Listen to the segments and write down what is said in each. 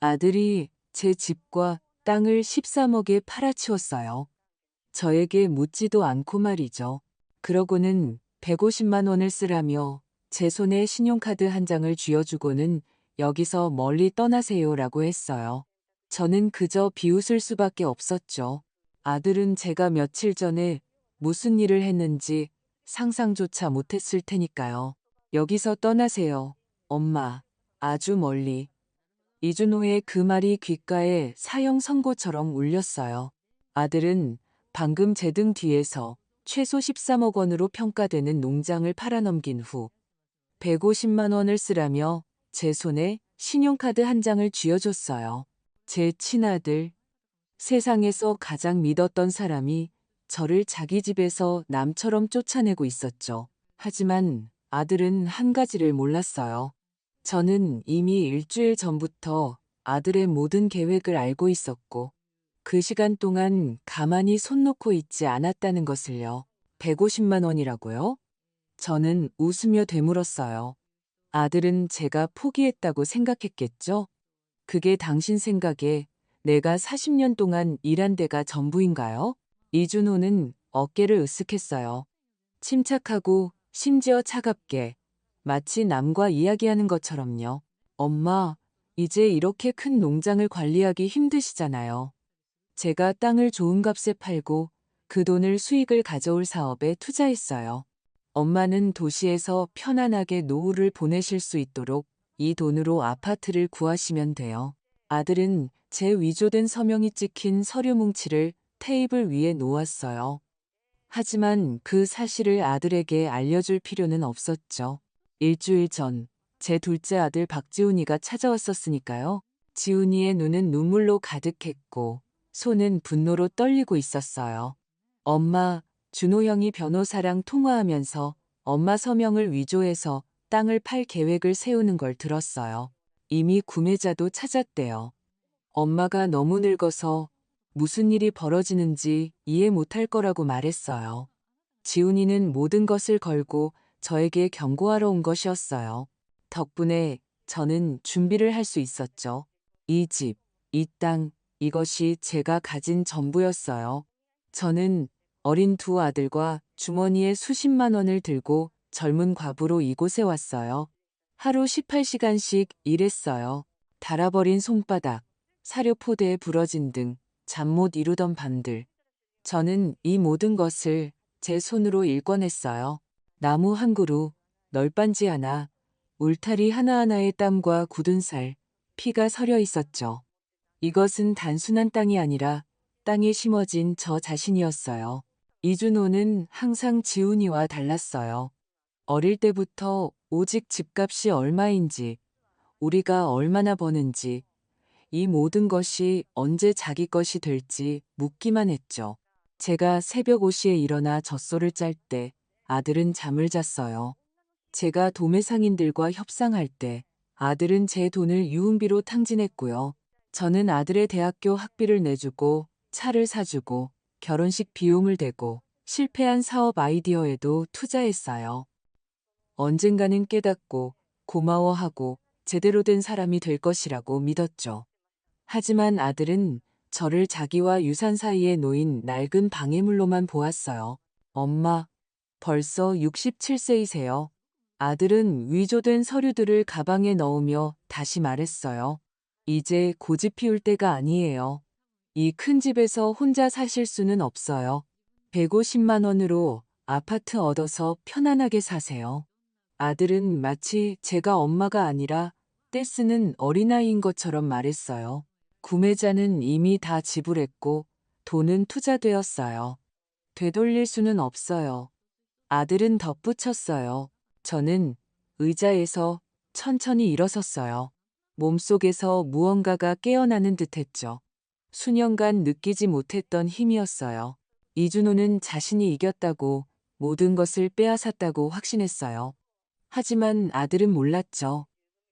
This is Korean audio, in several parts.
아들이 제 집과 땅을 13억에 팔아치웠어요. 저에게 묻지도 않고 말이죠. 그러고는 150만 원을 쓰라며 제 손에 신용카드 한 장을 쥐어주고는 여기서 멀리 떠나세요라고 했어요. 저는 그저 비웃을 수밖에 없었죠. 아들은 제가 며칠 전에 무슨 일을 했는지 상상조차 못했을 테니까요. 여기서 떠나세요, 엄마. 아주 멀리. 이준호의 그 말이 귓가에 사형 선고처럼 울렸어요. 아들은 방금 제 등 뒤에서 최소 13억 원으로 평가되는 농장을 팔아넘긴 후 150만 원을 쓰라며 제 손에 신용카드 한 장을 쥐어줬어요. 제 친아들, 세상에서 가장 믿었던 사람이 저를 자기 집에서 남처럼 쫓아내고 있었죠. 하지만 아들은 한 가지를 몰랐어요. 저는 이미 일주일 전부터 아들의 모든 계획을 알고 있었고 그 시간 동안 가만히 손 놓고 있지 않았다는 것을요. 150만 원이라고요? 저는 웃으며 되물었어요. 아들은 제가 포기했다고 생각했겠죠? 그게 당신 생각에 내가 40년 동안 일한 데가 전부인가요? 이준호는 어깨를 으쓱했어요. 침착하고 심지어 차갑게 마치 남과 이야기하는 것처럼요. 엄마, 이제 이렇게 큰 농장을 관리하기 힘드시잖아요. 제가 땅을 좋은 값에 팔고 그 돈을 수익을 가져올 사업에 투자했어요. 엄마는 도시에서 편안하게 노후를 보내실 수 있도록 이 돈으로 아파트를 구하시면 돼요. 아들은 제 위조된 서명이 찍힌 서류 뭉치를 테이블 위에 놓았어요. 하지만 그 사실을 아들에게 알려줄 필요는 없었죠. 일주일 전, 제 둘째 아들 박지훈이가 찾아왔었으니까요. 지훈이의 눈은 눈물로 가득했고, 손은 분노로 떨리고 있었어요. 엄마, 준호 형이 변호사랑 통화하면서 엄마 서명을 위조해서 땅을 팔 계획을 세우는 걸 들었어요. 이미 구매자도 찾았대요. 엄마가 너무 늙어서 무슨 일이 벌어지는지 이해 못할 거라고 말했어요. 지훈이는 모든 것을 걸고 저에게 경고하러 온 것이었어요. 덕분에 저는 준비를 할 수 있었죠. 이 집, 이 땅, 이것이 제가 가진 전부였어요. 저는 어린 두 아들과 주머니에 수십만 원을 들고 젊은 과부로 이곳에 왔어요. 하루 18시간씩 일했어요. 닳아버린 손바닥, 사료포대에 부러진 등 잠 못 이루던 밤들. 저는 이 모든 것을 제 손으로 일궈냈어요. 나무 한 그루, 널빤지 하나, 울타리 하나하나의 땀과 굳은 살, 피가 서려 있었죠. 이것은 단순한 땅이 아니라 땅에 심어진 저 자신이었어요. 이준호는 항상 지훈이와 달랐어요. 어릴 때부터 오직 집값이 얼마인지, 우리가 얼마나 버는지, 이 모든 것이 언제 자기 것이 될지 묻기만 했죠. 제가 새벽 5시에 일어나 젖소를 짤 때 아들은 잠을 잤어요. 제가 도매상인들과 협상할 때 아들은 제 돈을 유흥비로 탕진했고요. 저는 아들의 대학교 학비를 내주고 차를 사주고 결혼식 비용을 대고 실패한 사업 아이디어에도 투자했어요. 언젠가는 깨닫고 고마워하고 제대로 된 사람이 될 것이라고 믿었죠. 하지만 아들은 저를 자기와 유산 사이에 놓인 낡은 방해물로만 보았어요. 엄마, 벌써 67세이세요. 아들은 위조된 서류들을 가방에 넣으며 다시 말했어요. 이제 고집 피울 때가 아니에요. 이 큰 집에서 혼자 사실 수는 없어요. 150만 원으로 아파트 얻어서 편안하게 사세요. 아들은 마치 제가 엄마가 아니라 떼쓰는 어린아이인 것처럼 말했어요. 구매자는 이미 다 지불했고 돈은 투자되었어요. 되돌릴 수는 없어요. 아들은 덧붙였어요. 저는 의자에서 천천히 일어섰어요. 몸속에서 무언가가 깨어나는 듯했죠. 수년간 느끼지 못했던 힘이었어요. 이준호는 자신이 이겼다고 모든 것을 빼앗았다고 확신했어요. 하지만 아들은 몰랐죠.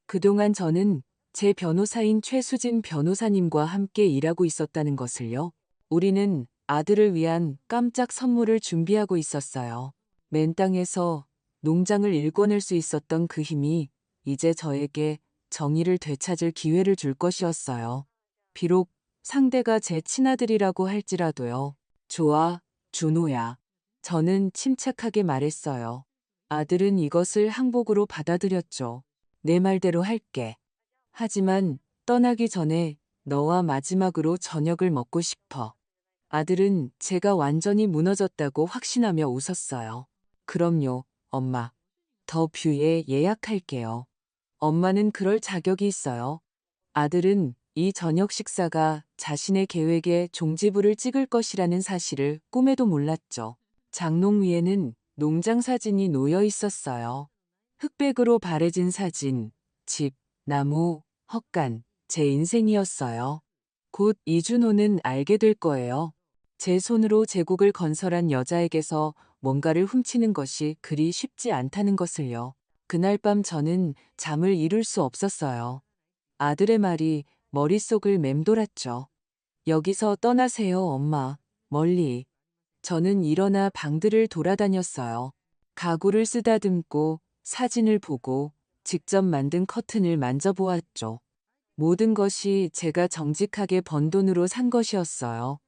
그동안 저는 제 변호사인 최수진 변호사님과 함께 일하고 있었다는 것을요. 우리는 아들을 위한 깜짝 선물을 준비하고 있었어요. 맨 땅에서 농장을 일궈낼 수 있었던 그 힘이 이제 저에게 정의를 되찾을 기회를 줄 것이었어요. 비록 상대가 제 친아들이라고 할지라도요. 좋아, 준호야. 저는 침착하게 말했어요. 아들은 이것을 항복으로 받아들였죠. 내 말대로 할게. 하지만 떠나기 전에 너와 마지막으로 저녁을 먹고 싶어. 아들은 제가 완전히 무너졌다고 확신하며 웃었어요. 그럼요, 엄마. 더 뷰에 예약할게요. 엄마는 그럴 자격이 있어요. 아들은 이 저녁 식사가 자신의 계획에 종지부를 찍을 것이라는 사실을 꿈에도 몰랐죠. 장롱 위에는 농장 사진이 놓여 있었어요. 흑백으로 바래진 사진, 집, 나무, 헛간, 제 인생이었어요. 곧 이준호는 알게 될 거예요. 제 손으로 제국을 건설한 여자에게서 뭔가를 훔치는 것이 그리 쉽지 않다는 것을요. 그날 밤 저는 잠을 이룰 수 없었어요. 아들의 말이 머릿속을 맴돌았죠. 여기서 떠나세요, 엄마. 멀리. 저는 일어나 방들을 돌아다녔어요. 가구를 쓰다듬고 사진을 보고 직접 만든 커튼을 만져보았죠. 모든 것이 제가 정직하게 번 돈으로 산 것이었어요.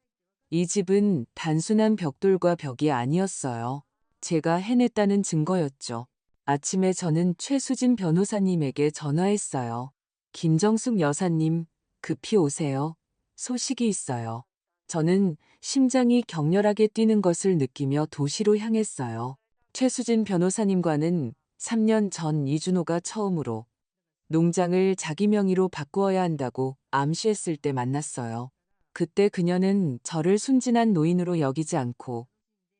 이 집은 단순한 벽돌과 벽이 아니었어요. 제가 해냈다는 증거였죠. 아침에 저는 최수진 변호사님에게 전화했어요. 김정숙 여사님, 급히 오세요. 소식이 있어요. 저는 심장이 격렬하게 뛰는 것을 느끼며 도시로 향했어요. 최수진 변호사님과는 3년 전 이준호가 처음으로 농장을 자기 명의로 바꾸어야 한다고 암시했을 때 만났어요. 그때 그녀는 저를 순진한 노인으로 여기지 않고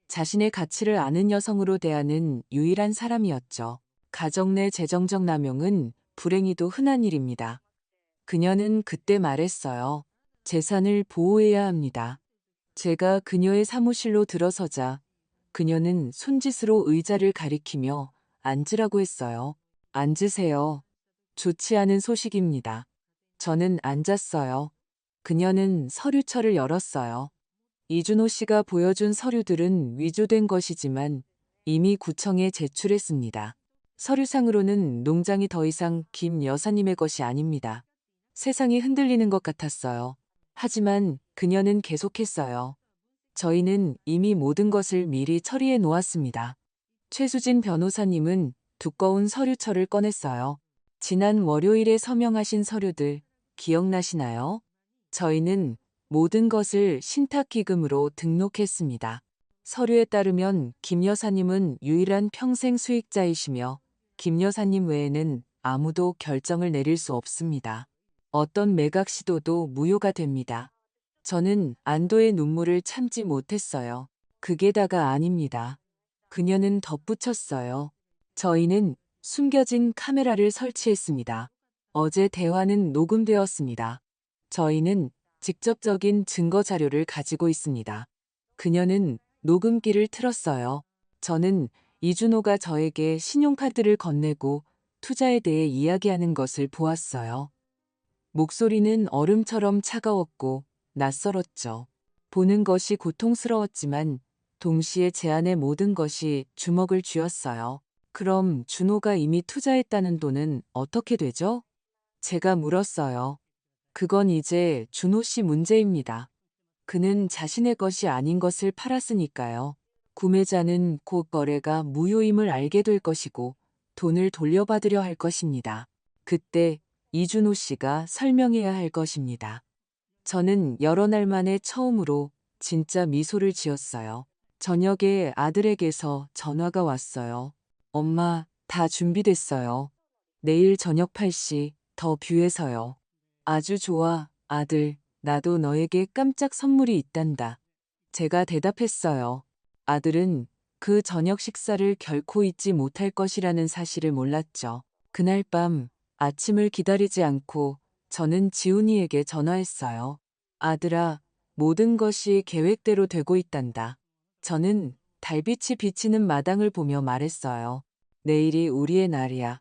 자신의 가치를 아는 여성으로 대하는 유일한 사람이었죠. 가정 내 재정적 남용은 불행히도 흔한 일입니다. 그녀는 그때 말했어요. 재산을 보호해야 합니다. 제가 그녀의 사무실로 들어서자 그녀는 손짓으로 의자를 가리키며 앉으라고 했어요. 앉으세요. 좋지 않은 소식입니다. 저는 앉았어요. 그녀는 서류철을 열었어요. 이준호 씨가 보여준 서류들은 위조된 것이지만 이미 구청에 제출했습니다. 서류상으로는 농장이 더 이상 김 여사님의 것이 아닙니다. 세상이 흔들리는 것 같았어요. 하지만 그녀는 계속했어요. 저희는 이미 모든 것을 미리 처리해 놓았습니다. 최수진 변호사님은 두꺼운 서류철을 꺼냈어요. 지난 월요일에 서명하신 서류들 기억나시나요? 저희는 모든 것을 신탁기금으로 등록했습니다. 서류에 따르면 김 여사님은 유일한 평생 수익자이시며 김 여사님 외에는 아무도 결정을 내릴 수 없습니다. 어떤 매각 시도도 무효가 됩니다. 저는 안도의 눈물을 참지 못했어요. 그게 다가 아닙니다. 그녀는 덧붙였어요. 저희는 숨겨진 카메라를 설치했습니다. 어제 대화는 녹음되었습니다. 저희는 직접적인 증거 자료를 가지고 있습니다. 그녀는 녹음기를 틀었어요. 저는 이준호가 저에게 신용카드를 건네고 투자에 대해 이야기하는 것을 보았어요. 목소리는 얼음처럼 차가웠고 낯설었죠. 보는 것이 고통스러웠지만 동시에 제 안의 모든 것이 주먹을 쥐었어요. 그럼 준호가 이미 투자했다는 돈은 어떻게 되죠? 제가 물었어요. 그건 이제 준호 씨 문제입니다. 그는 자신의 것이 아닌 것을 팔았으니까요. 구매자는 곧 거래가 무효임을 알게 될 것이고 돈을 돌려받으려 할 것입니다. 그때 이준호 씨가 설명해야 할 것입니다. 저는 여러 날 만에 처음으로 진짜 미소를 지었어요. 저녁에 아들에게서 전화가 왔어요. 엄마, 다 준비됐어요. 내일 저녁 8시 더 뷰에서요. 아주 좋아, 아들. 나도 너에게 깜짝 선물이 있단다. 제가 대답했어요. 아들은 그 저녁 식사를 결코 잊지 못할 것이라는 사실을 몰랐죠. 그날 밤 아침을 기다리지 않고 저는 지훈이에게 전화했어요. 아들아, 모든 것이 계획대로 되고 있단다. 저는 달빛이 비치는 마당을 보며 말했어요. 내일이 우리의 날이야.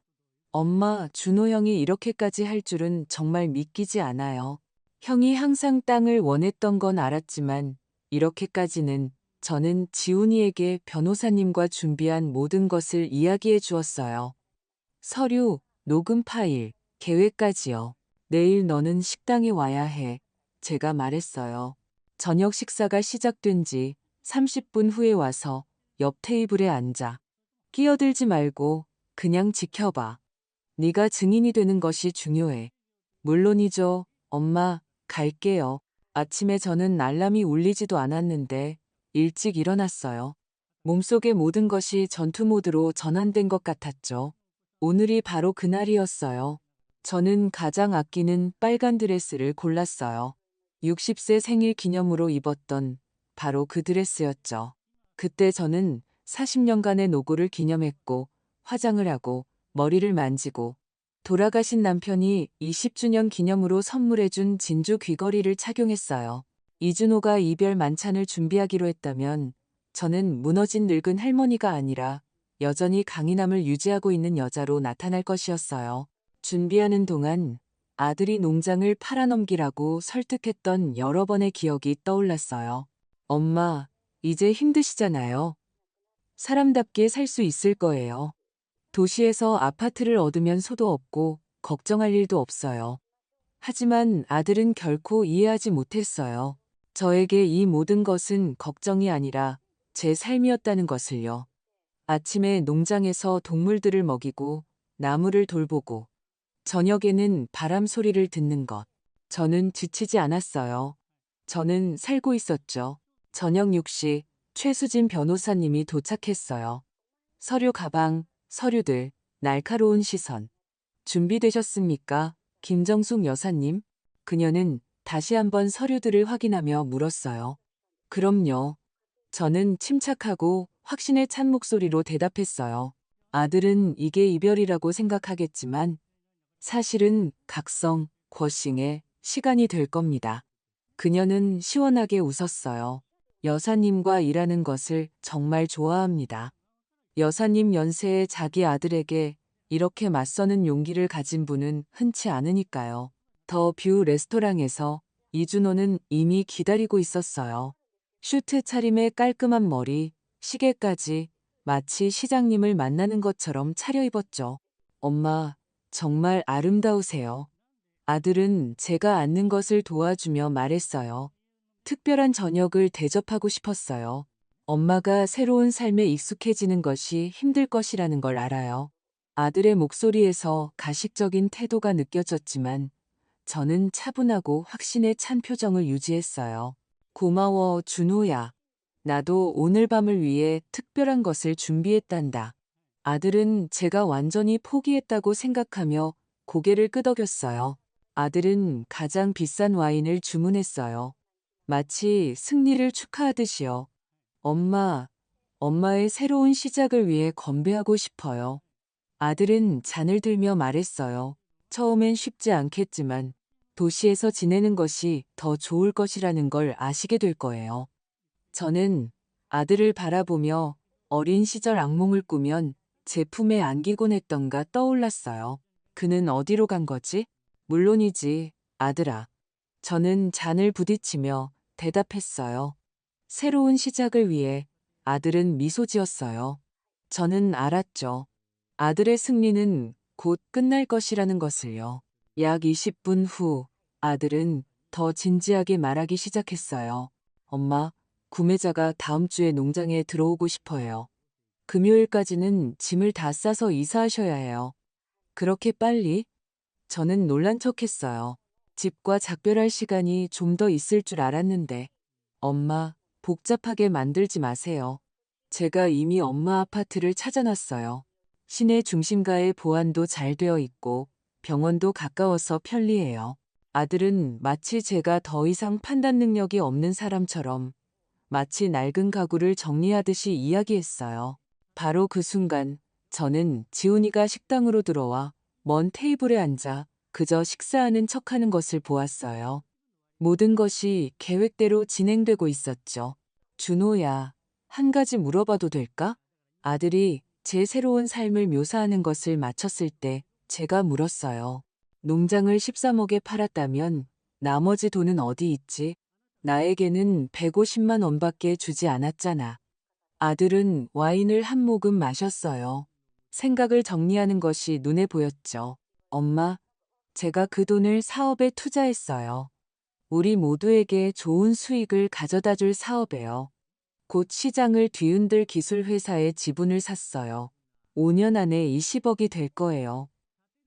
엄마, 준호 형이 이렇게까지 할 줄은 정말 믿기지 않아요. 형이 항상 땅을 원했던 건 알았지만 이렇게까지는. 저는 지훈이에게 변호사님과 준비한 모든 것을 이야기해 주었어요. 서류, 녹음 파일, 계획까지요. 내일 너는 식당에 와야 해. 제가 말했어요. 저녁 식사가 시작된 지 30분 후에 와서 옆 테이블에 앉아. 끼어들지 말고 그냥 지켜봐. 네가 증인이 되는 것이 중요해. 물론이죠. 엄마, 갈게요. 아침에 저는 알람이 울리지도 않았는데 일찍 일어났어요. 몸속의 모든 것이 전투 모드로 전환된 것 같았죠. 오늘이 바로 그날이었어요. 저는 가장 아끼는 빨간 드레스를 골랐어요. 60세 생일 기념으로 입었던 바로 그 드레스였죠. 그때 저는 40년간의 노고를 기념했고 화장을 하고 머리를 만지고 돌아가신 남편이 20주년 기념으로 선물해준 진주 귀걸이를 착용했어요. 이준호가 이별 만찬을 준비하기로 했다면 저는 무너진 늙은 할머니가 아니라 여전히 강인함을 유지하고 있는 여자로 나타날 것이었어요. 준비하는 동안 아들이 농장을 팔아넘기라고 설득했던 여러 번의 기억이 떠올랐어요. 엄마, 이제 힘드시잖아요. 사람답게 살 수 있을 거예요. 도시에서 아파트를 얻으면 소도 없고 걱정할 일도 없어요. 하지만 아들은 결코 이해하지 못했어요. 저에게 이 모든 것은 걱정이 아니라 제 삶이었다는 것을요. 아침에 농장에서 동물들을 먹이고 나무를 돌보고 저녁에는 바람 소리를 듣는 것. 저는 지치지 않았어요. 저는 살고 있었죠. 저녁 6시 최수진 변호사님이 도착했어요. 서류 가방, 서류들, 날카로운 시선. 준비되셨습니까? 김정숙 여사님? 그녀는 다시 한번 서류들을 확인하며 물었어요. 그럼요. 저는 침착하고 확신에 찬 목소리로 대답했어요. 아들은 이게 이별이라고 생각하겠지만 사실은 각성, 쿼싱의 시간이 될 겁니다. 그녀는 시원하게 웃었어요. 여사님과 일하는 것을 정말 좋아합니다. 여사님 연세의 자기 아들에게 이렇게 맞서는 용기를 가진 분은 흔치 않으니까요. 더 뷰 레스토랑에서 이준호는 이미 기다리고 있었어요. 슈트 차림의 깔끔한 머리, 시계까지 마치 시장님을 만나는 것처럼 차려입었죠. 엄마, 정말 아름다우세요. 아들은 제가 앉는 것을 도와주며 말했어요. 특별한 저녁을 대접하고 싶었어요. 엄마가 새로운 삶에 익숙해지는 것이 힘들 것이라는 걸 알아요. 아들의 목소리에서 가식적인 태도가 느껴졌지만 저는 차분하고 확신에 찬 표정을 유지했어요. 고마워, 준호야. 나도 오늘 밤을 위해 특별한 것을 준비했단다. 아들은 제가 완전히 포기했다고 생각하며 고개를 끄덕였어요. 아들은 가장 비싼 와인을 주문했어요. 마치 승리를 축하하듯이요. 엄마, 엄마의 새로운 시작을 위해 건배하고 싶어요. 아들은 잔을 들며 말했어요. 처음엔 쉽지 않겠지만 도시에서 지내는 것이 더 좋을 것이라는 걸 아시게 될 거예요. 저는 아들을 바라보며 어린 시절 악몽을 꾸면 제 품에 안기곤 했던가 떠올랐어요. 그는 어디로 간 거지? 물론이지, 아들아. 저는 잔을 부딪히며 대답했어요. 새로운 시작을 위해. 아들은 미소 지었어요. 저는 알았죠. 아들의 승리는 곧 끝날 것이라는 것을요. 약 20분 후 아들은 더 진지하게 말하기 시작했어요. 엄마, 구매자가 다음 주에 농장에 들어오고 싶어요. 금요일까지는 짐을 다 싸서 이사하셔야 해요. 그렇게 빨리? 저는 놀란 척했어요. 집과 작별할 시간이 좀 더 있을 줄 알았는데. 엄마, 복잡하게 만들지 마세요. 제가 이미 엄마 아파트를 찾아놨어요. 시내 중심가에 보안도 잘 되어 있고 병원도 가까워서 편리해요. 아들은 마치 제가 더 이상 판단 능력이 없는 사람처럼 마치 낡은 가구를 정리하듯이 이야기했어요. 바로 그 순간 저는 지훈이가 식당으로 들어와 먼 테이블에 앉아 그저 식사하는 척하는 것을 보았어요. 모든 것이 계획대로 진행되고 있었죠. 준호야, 한 가지 물어봐도 될까? 아들이 제 새로운 삶을 묘사하는 것을 마쳤을 때 제가 물었어요. 농장을 13억에 팔았다면 나머지 돈은 어디 있지? 나에게는 150만 원밖에 주지 않았잖아. 아들은 와인을 한 모금 마셨어요. 생각을 정리하는 것이 눈에 보였죠. 엄마, 제가 그 돈을 사업에 투자했어요. 우리 모두에게 좋은 수익을 가져다 줄 사업에요. 곧 시장을 뒤흔들 기술 회사의 지분을 샀어요. 5년 안에 20억이 될 거예요.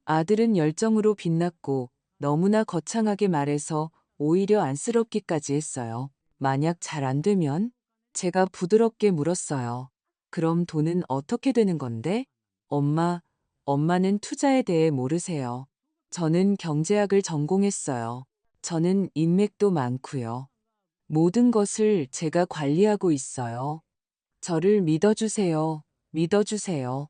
아들은 열정으로 빛났고 너무나 거창하게 말해서 오히려 안쓰럽기까지 했어요. 만약 잘 안 되면? 제가 부드럽게 물었어요. 그럼 돈은 어떻게 되는 건데? 엄마는 투자에 대해 모르세요. 저는 경제학을 전공했어요. 저는 인맥도 많고요. 모든 것을 제가 관리하고 있어요. 저를 믿어주세요. 믿어주세요.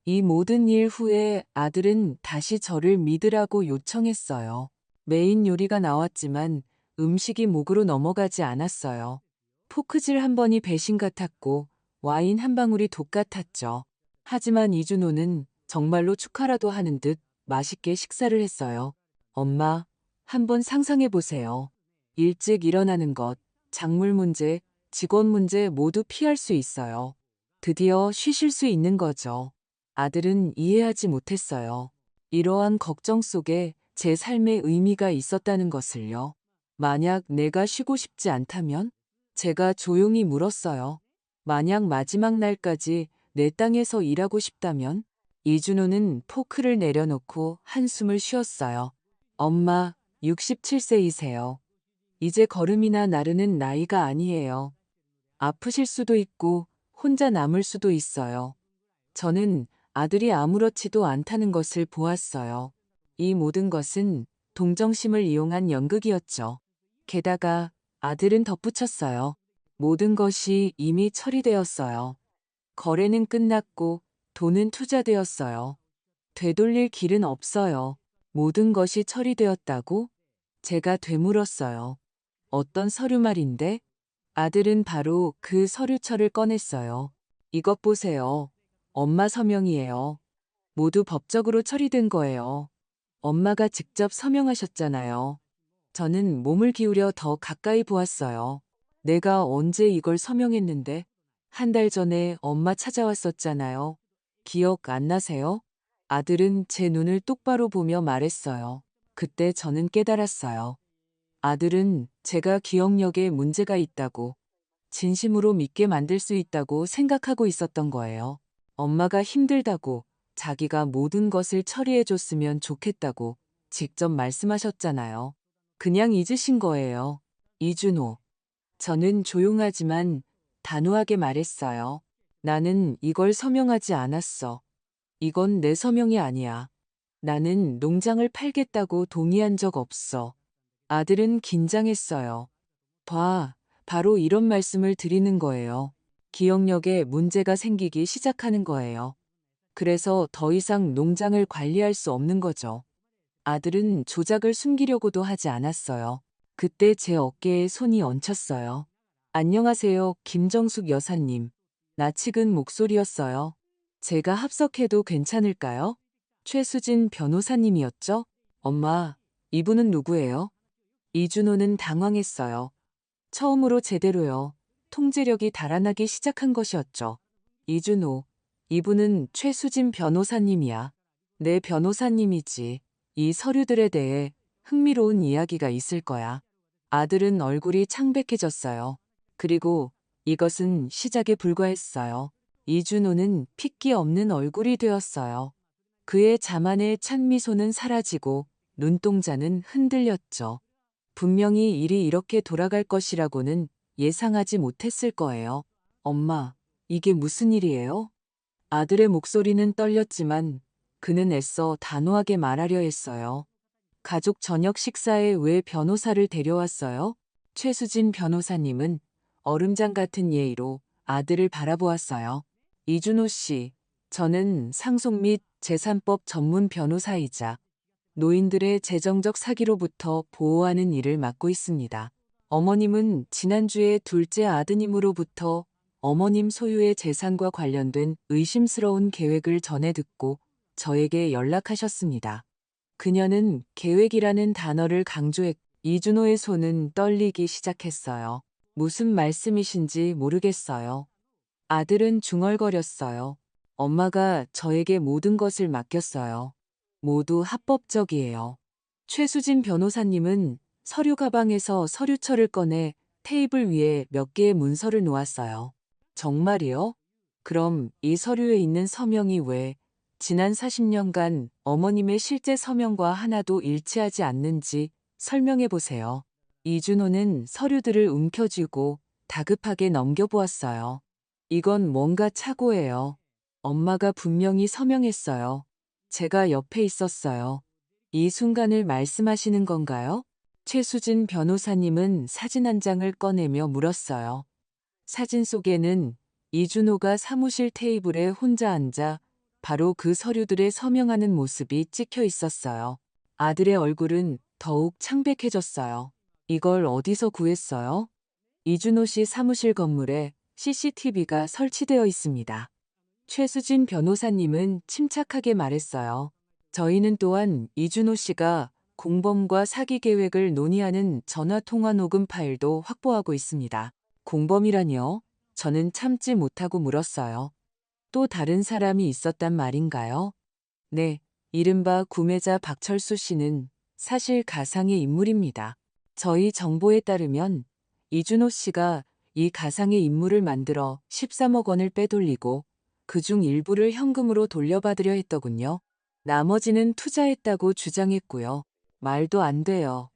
이 모든 일 후에 아들은 다시 저를 믿으라고 요청했어요. 메인 요리가 나왔지만 음식이 목으로 넘어가지 않았어요. 포크질 한 번이 배신 같았고 와인 한 방울이 독 같았죠. 하지만 이준호는 정말로 축하라도 하는 듯 맛있게 식사를 했어요. 엄마, 한번 상상해 보세요. 일찍 일어나는 것, 작물 문제, 직원 문제 모두 피할 수 있어요. 드디어 쉬실 수 있는 거죠. 아들은 이해하지 못했어요. 이러한 걱정 속에 제 삶의 의미가 있었다는 것을요. 만약 내가 쉬고 싶지 않다면? 제가 조용히 물었어요. 만약 마지막 날까지 내 땅에서 일하고 싶다면? 이준호는 포크를 내려놓고 한숨을 쉬었어요. 엄마, 67세이세요. 이제 걸음이나 나르는 나이가 아니에요. 아프실 수도 있고 혼자 남을 수도 있어요. 저는 아들이 아무렇지도 않다는 것을 보았어요. 이 모든 것은 동정심을 이용한 연극이었죠. 게다가 아들은 덧붙였어요. 모든 것이 이미 처리되었어요. 거래는 끝났고 돈은 투자되었어요. 되돌릴 길은 없어요. 모든 것이 처리되었다고? 제가 되물었어요. 어떤 서류 말인데? 아들은 바로 그 서류철을 꺼냈어요. 이것 보세요. 엄마 서명이에요. 모두 법적으로 처리된 거예요. 엄마가 직접 서명하셨잖아요. 저는 몸을 기울여 더 가까이 보았어요. 내가 언제 이걸 서명했는데? 한 달 전에 엄마 찾아왔었잖아요. 기억 안 나세요? 아들은 제 눈을 똑바로 보며 말했어요. 그때 저는 깨달았어요. 아들은 제가 기억력에 문제가 있다고, 진심으로 믿게 만들 수 있다고 생각하고 있었던 거예요. 엄마가 힘들다고, 자기가 모든 것을 처리해줬으면 좋겠다고 직접 말씀하셨잖아요. 그냥 잊으신 거예요. 이준호. 저는 조용하지만 단호하게 말했어요. 나는 이걸 서명하지 않았어. 이건 내 서명이 아니야. 나는 농장을 팔겠다고 동의한 적 없어. 아들은 긴장했어요. 봐, 바로 이런 말씀을 드리는 거예요. 기억력에 문제가 생기기 시작하는 거예요. 그래서 더 이상 농장을 관리할 수 없는 거죠. 아들은 조작을 숨기려고도 하지 않았어요. 그때 제 어깨에 손이 얹혔어요. 안녕하세요, 김정숙 여사님. 낯익은 목소리였어요. 제가 합석해도 괜찮을까요? 최수진 변호사님이었죠? 엄마, 이분은 누구예요? 이준호는 당황했어요. 처음으로 제대로요. 통제력이 달아나기 시작한 것이었죠. 이준호, 이분은 최수진 변호사님이야. 내 변호사님이지. 이 서류들에 대해 흥미로운 이야기가 있을 거야. 아들은 얼굴이 창백해졌어요. 그리고 이것은 시작에 불과했어요. 이준호는 핏기 없는 얼굴이 되었어요. 그의 자만의 찬 미소는 사라지고 눈동자는 흔들렸죠. 분명히 일이 이렇게 돌아갈 것이라고는 예상하지 못했을 거예요. 엄마, 이게 무슨 일이에요? 아들의 목소리는 떨렸지만 그는 애써 단호하게 말하려 했어요. 가족 저녁 식사에 왜 변호사를 데려왔어요? 최수진 변호사님은 얼음장 같은 예의로 아들을 바라보았어요. 이준호 씨, 저는 상속 및 재산법 전문 변호사이자 노인들의 재정적 사기로부터 보호하는 일을 맡고 있습니다. 어머님은 지난주에 둘째 아드님으로부터 어머님 소유의 재산과 관련된 의심스러운 계획을 전해 듣고 저에게 연락하셨습니다. 그녀는 계획이라는 단어를 강조했고 이준호의 손은 떨리기 시작했어요. 무슨 말씀이신지 모르겠어요. 아들은 중얼거렸어요. 엄마가 저에게 모든 것을 맡겼어요. 모두 합법적이에요. 최수진 변호사님은 서류 가방에서 서류철을 꺼내 테이블 위에 몇 개의 문서를 놓았어요. 정말이요? 그럼 이 서류에 있는 서명이 왜 지난 40년간 어머님의 실제 서명과 하나도 일치하지 않는지 설명해 보세요. 이준호는 서류들을 움켜쥐고 다급하게 넘겨보았어요. 이건 뭔가 착오예요. 엄마가 분명히 서명했어요. 제가 옆에 있었어요. 이 순간을 말씀하시는 건가요? 최수진 변호사님은 사진 한 장을 꺼내며 물었어요. 사진 속에는 이준호가 사무실 테이블에 혼자 앉아 바로 그 서류들에 서명하는 모습이 찍혀 있었어요. 아들의 얼굴은 더욱 창백해졌어요. 이걸 어디서 구했어요? 이준호 씨 사무실 건물에 CCTV가 설치되어 있습니다. 최수진 변호사님은 침착하게 말했어요. 저희는 또한 이준호 씨가 공범과 사기 계획을 논의하는 전화통화 녹음 파일도 확보하고 있습니다. 공범이라니요? 저는 참지 못하고 물었어요. 또 다른 사람이 있었단 말인가요? 네, 이른바 구매자 박철수 씨는 사실 가상의 인물입니다. 저희 정보에 따르면 이준호 씨가 이 가상의 인물을 만들어 13억 원을 빼돌리고 그중 일부를 현금으로 돌려받으려 했더군요. 나머지는 투자했다고 주장했고요. 말도 안 돼요.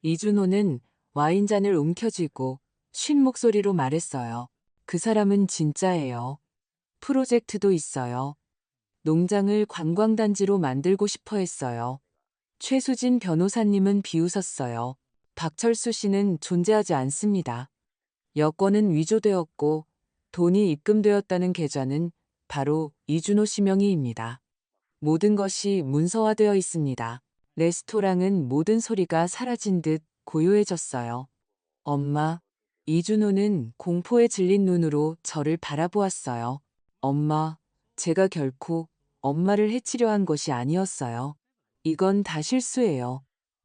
이준호는 와인잔을 움켜쥐고 쉰 목소리로 말했어요. 그 사람은 진짜예요. 프로젝트도 있어요. 농장을 관광단지로 만들고 싶어 했어요. 최수진 변호사님은 비웃었어요. 박철수 씨는 존재하지 않습니다. 여권은 위조되었고 돈이 입금되었다는 계좌는 바로 이준호 씨 명의입니다. 모든 것이 문서화되어 있습니다. 레스토랑은 모든 소리가 사라진 듯 고요해졌어요. 엄마, 이준호는 공포에 질린 눈으로 저를 바라보았어요. 엄마, 제가 결코 엄마를 해치려 한 것이 아니었어요. 이건 다 실수예요.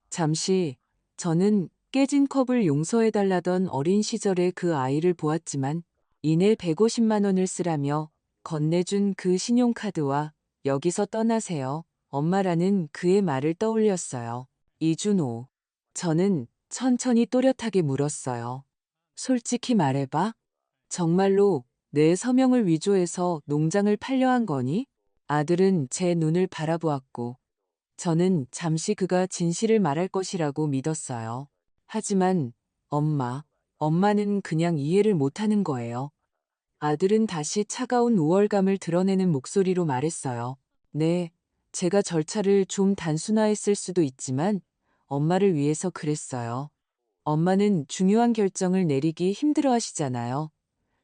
잠시 저는 깨진 컵을 용서해달라던 어린 시절의 그 아이를 보았지만 이내 150만 원을 쓰라며 건네준 그 신용카드와 여기서 떠나세요. 엄마라는 그의 말을 떠올렸어요. 이준호. 저는 천천히 또렷하게 물었어요. 솔직히 말해봐. 정말로 내 서명을 위조해서 농장을 팔려 한 거니? 아들은 제 눈을 바라보았고 저는 잠시 그가 진실을 말할 것이라고 믿었어요. 하지만 엄마는 그냥 이해를 못하는 거예요. 아들은 다시 차가운 우월감을 드러내는 목소리로 말했어요. 네, 제가 절차를 좀 단순화했을 수도 있지만 엄마를 위해서 그랬어요. 엄마는 중요한 결정을 내리기 힘들어 하시잖아요.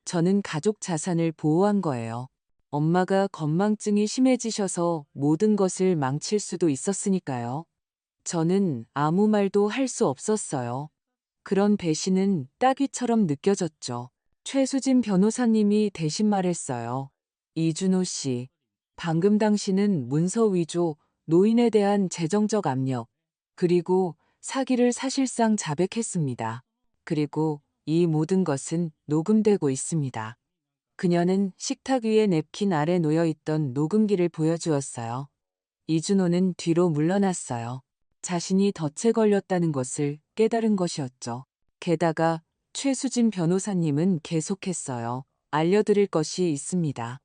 저는 가족 자산을 보호한 거예요. 엄마가 건망증이 심해지셔서 모든 것을 망칠 수도 있었으니까요. 저는 아무 말도 할 수 없었어요. 그런 배신은 따귀처럼 느껴졌죠. 최수진 변호사님이 대신 말했어요. 이준호 씨, 방금 당신은 문서 위조, 노인에 대한 재정적 압력, 그리고 사기를 사실상 자백했습니다. 그리고 이 모든 것은 녹음되고 있습니다. 그녀는 식탁 위에 냅킨 아래 놓여있던 녹음기를 보여주었어요. 이준호는 뒤로 물러났어요. 자신이 덫에 걸렸다는 것을 깨달은 것이었죠. 게다가 최수진 변호사님은 계속했어요. 알려드릴 것이 있습니다.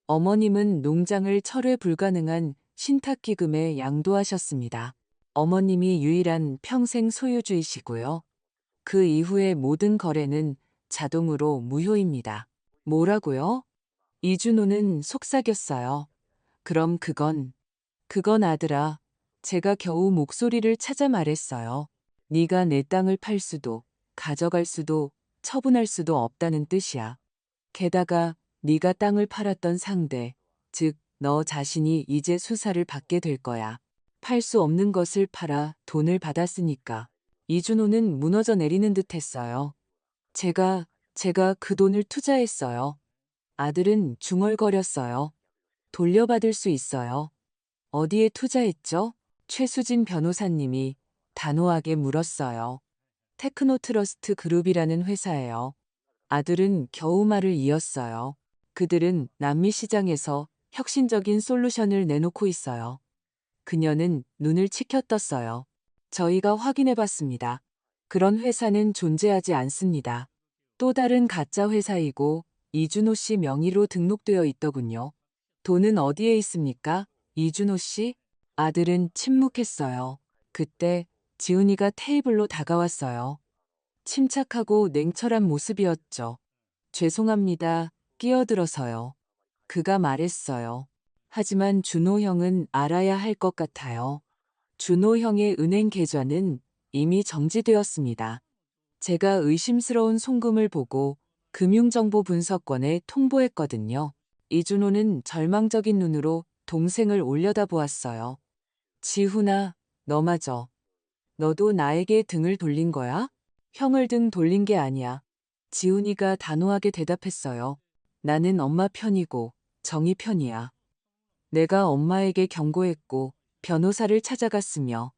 어머님은 농장을 철회 불가능한 신탁기금에 양도하셨습니다. 어머님이 유일한 평생 소유주이시고요. 그 이후의 모든 거래는 자동으로 무효입니다. 뭐라고요? 이준호는 속삭였어요. 그럼 그건 아들아. 제가 겨우 목소리를 찾아 말했어요. 네가 내 땅을 팔 수도, 가져갈 수도, 처분할 수도 없다는 뜻이야. 게다가 네가 땅을 팔았던 상대, 즉 너 자신이 이제 수사를 받게 될 거야. 팔 수 없는 것을 팔아 돈을 받았으니까. 이준호는 무너져 내리는 듯 했어요. 제가 그 돈을 투자했어요. 아들은 중얼거렸어요. 돌려받을 수 있어요. 어디에 투자했죠? 최수진 변호사님이 단호하게 물었어요. 테크노트러스트 그룹이라는 회사예요. 아들은 겨우 말을 이었어요. 그들은 남미 시장에서 혁신적인 솔루션을 내놓고 있어요. 그녀는 눈을 치켜떴어요. 저희가 확인해 봤습니다. 그런 회사는 존재하지 않습니다. 또 다른 가짜 회사이고 이준호 씨 명의로 등록되어 있더군요. 돈은 어디에 있습니까? 이준호 씨? 아들은 침묵했어요. 그때 지훈이가 테이블로 다가왔어요. 침착하고 냉철한 모습이었죠. 죄송합니다. 끼어들어서요. 그가 말했어요. 하지만 준호 형은 알아야 할 것 같아요. 준호 형의 은행 계좌는 이미 정지되었습니다. 제가 의심스러운 송금을 보고 금융정보분석관에 통보했거든요. 이준호는 절망적인 눈으로 동생을 올려다보았어요. 지훈아, 너마저. 너도 나에게 등을 돌린 거야? 형을 등 돌린 게 아니야. 지훈이가 단호하게 대답했어요. 나는 엄마 편이고 정의 편이야. 내가 엄마에게 경고했고 변호사를 찾아갔으며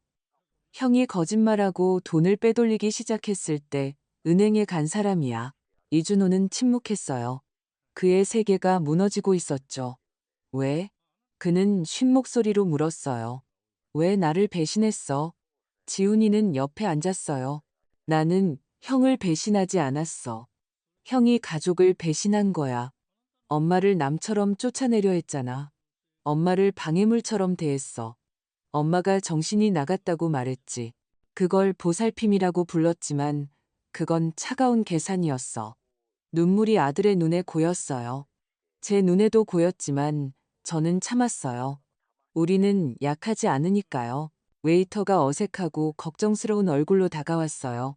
형이 거짓말하고 돈을 빼돌리기 시작했을 때 은행에 간 사람이야. 이준호는 침묵했어요. 그의 세계가 무너지고 있었죠. 왜? 그는 쉰 목소리로 물었어요. 왜 나를 배신했어? 지훈이는 옆에 앉았어요. 나는 형을 배신하지 않았어. 형이 가족을 배신한 거야. 엄마를 남처럼 쫓아내려 했잖아. 엄마를 방해물처럼 대했어. 엄마가 정신이 나갔다고 말했지. 그걸 보살핌이라고 불렀지만 그건 차가운 계산이었어. 눈물이 아들의 눈에 고였어요. 제 눈에도 고였지만 저는 참았어요. 우리는 약하지 않으니까요. 웨이터가 어색하고 걱정스러운 얼굴로 다가왔어요.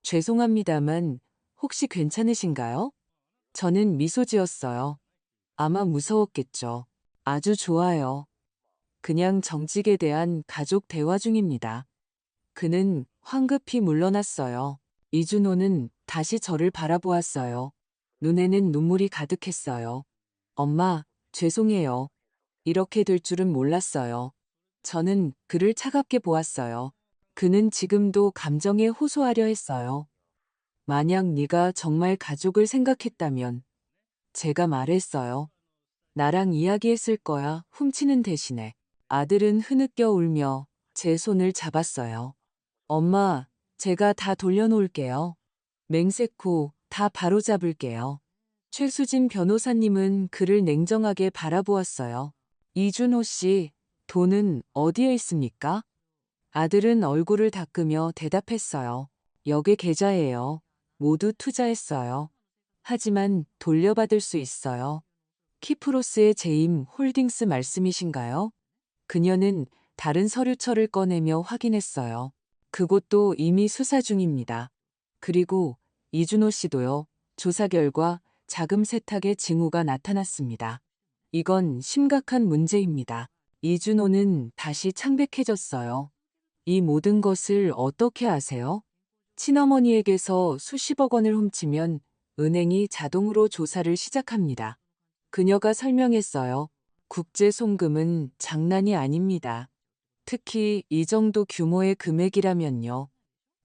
죄송합니다만 혹시 괜찮으신가요? 저는 미소 지었어요. 아마 무서웠겠죠. 아주 좋아요. 그냥 정직에 대한 가족 대화 중입니다. 그는 황급히 물러났어요. 이준호는 다시 저를 바라보았어요. 눈에는 눈물이 가득했어요. 엄마, 죄송해요. 이렇게 될 줄은 몰랐어요. 저는 그를 차갑게 보았어요. 그는 지금도 감정에 호소하려 했어요. 만약 네가 정말 가족을 생각했다면 제가 말했어요. 나랑 이야기했을 거야. 훔치는 대신에. 아들은 흐느껴 울며 제 손을 잡았어요. 엄마, 제가 다 돌려놓을게요. 맹세코 다 바로잡을게요. 최수진 변호사님은 그를 냉정하게 바라보았어요. 이준호 씨, 돈은 어디에 있습니까? 아들은 얼굴을 닦으며 대답했어요. 역의 계좌예요. 모두 투자했어요. 하지만 돌려받을 수 있어요. 키프로스의 제임 홀딩스 말씀이신가요? 그녀는 다른 서류처를 꺼내며 확인했어요. 그곳도 이미 수사 중입니다. 그리고 이준호 씨도요. 조사 결과 자금 세탁의 징후가 나타났습니다. 이건 심각한 문제입니다. 이준호는 다시 창백해졌어요. 이 모든 것을 어떻게 아세요? 친어머니에게서 수십억 원을 훔치면 은행이 자동으로 조사를 시작합니다. 그녀가 설명했어요. 국제 송금은 장난이 아닙니다. 특히 이 정도 규모의 금액이라면요.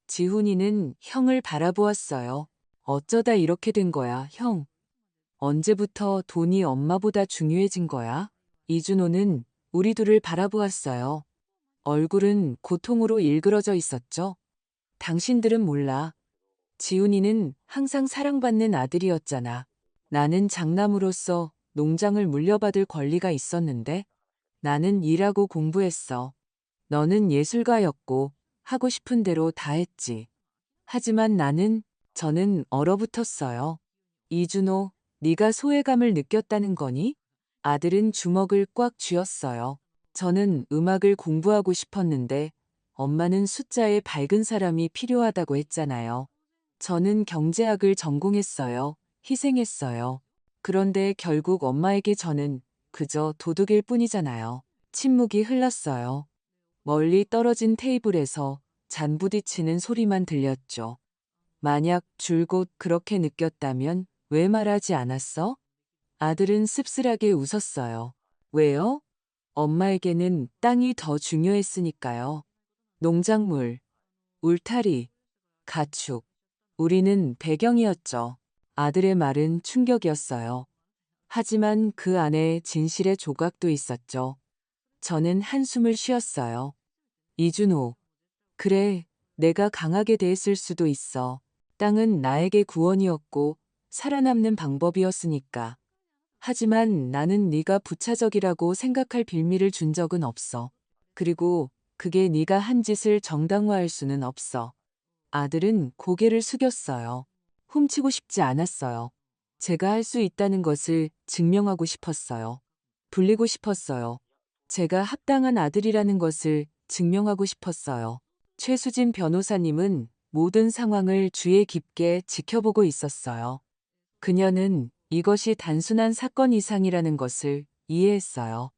지훈이는 형을 바라보았어요. 어쩌다 이렇게 된 거야, 형. 언제부터 돈이 엄마보다 중요해진 거야? 이준호는 우리 둘을 바라보았어요. 얼굴은 고통으로 일그러져 있었죠. 당신들은 몰라. 지훈이는 항상 사랑받는 아들이었잖아. 나는 장남으로서 농장을 물려받을 권리가 있었는데 나는 일하고 공부했어. 너는 예술가였고 하고 싶은 대로 다 했지. 하지만 저는 얼어붙었어요. 이준호, 네가 소외감을 느꼈다는 거니? 아들은 주먹을 꽉 쥐었어요. 저는 음악을 공부하고 싶었는데 엄마는 숫자에 밝은 사람이 필요하다고 했잖아요. 저는 경제학을 전공했어요. 희생했어요. 그런데 결국 엄마에게 저는 그저 도둑일 뿐이잖아요. 침묵이 흘렀어요. 멀리 떨어진 테이블에서 잔 부딪히는 소리만 들렸죠. 만약 줄곧 그렇게 느꼈다면 왜 말하지 않았어? 아들은 씁쓸하게 웃었어요. 왜요? 엄마에게는 땅이 더 중요했으니까요. 농작물, 울타리, 가축. 우리는 배경이었죠. 아들의 말은 충격이었어요. 하지만 그 안에 진실의 조각도 있었죠. 저는 한숨을 쉬었어요. 이준호, 그래, 내가 강하게 대했을 수도 있어. 땅은 나에게 구원이었고 살아남는 방법이었으니까. 하지만 나는 네가 부차적이라고 생각할 빌미를 준 적은 없어. 그리고 그게 네가 한 짓을 정당화할 수는 없어. 아들은 고개를 숙였어요. 훔치고 싶지 않았어요. 제가 할 수 있다는 것을 증명하고 싶었어요. 불리고 싶었어요. 제가 합당한 아들이라는 것을 증명하고 싶었어요. 최수진 변호사님은 모든 상황을 주의 깊게 지켜보고 있었어요. 그녀는 이것이 단순한 사건 이상이라는 것을 이해했어요.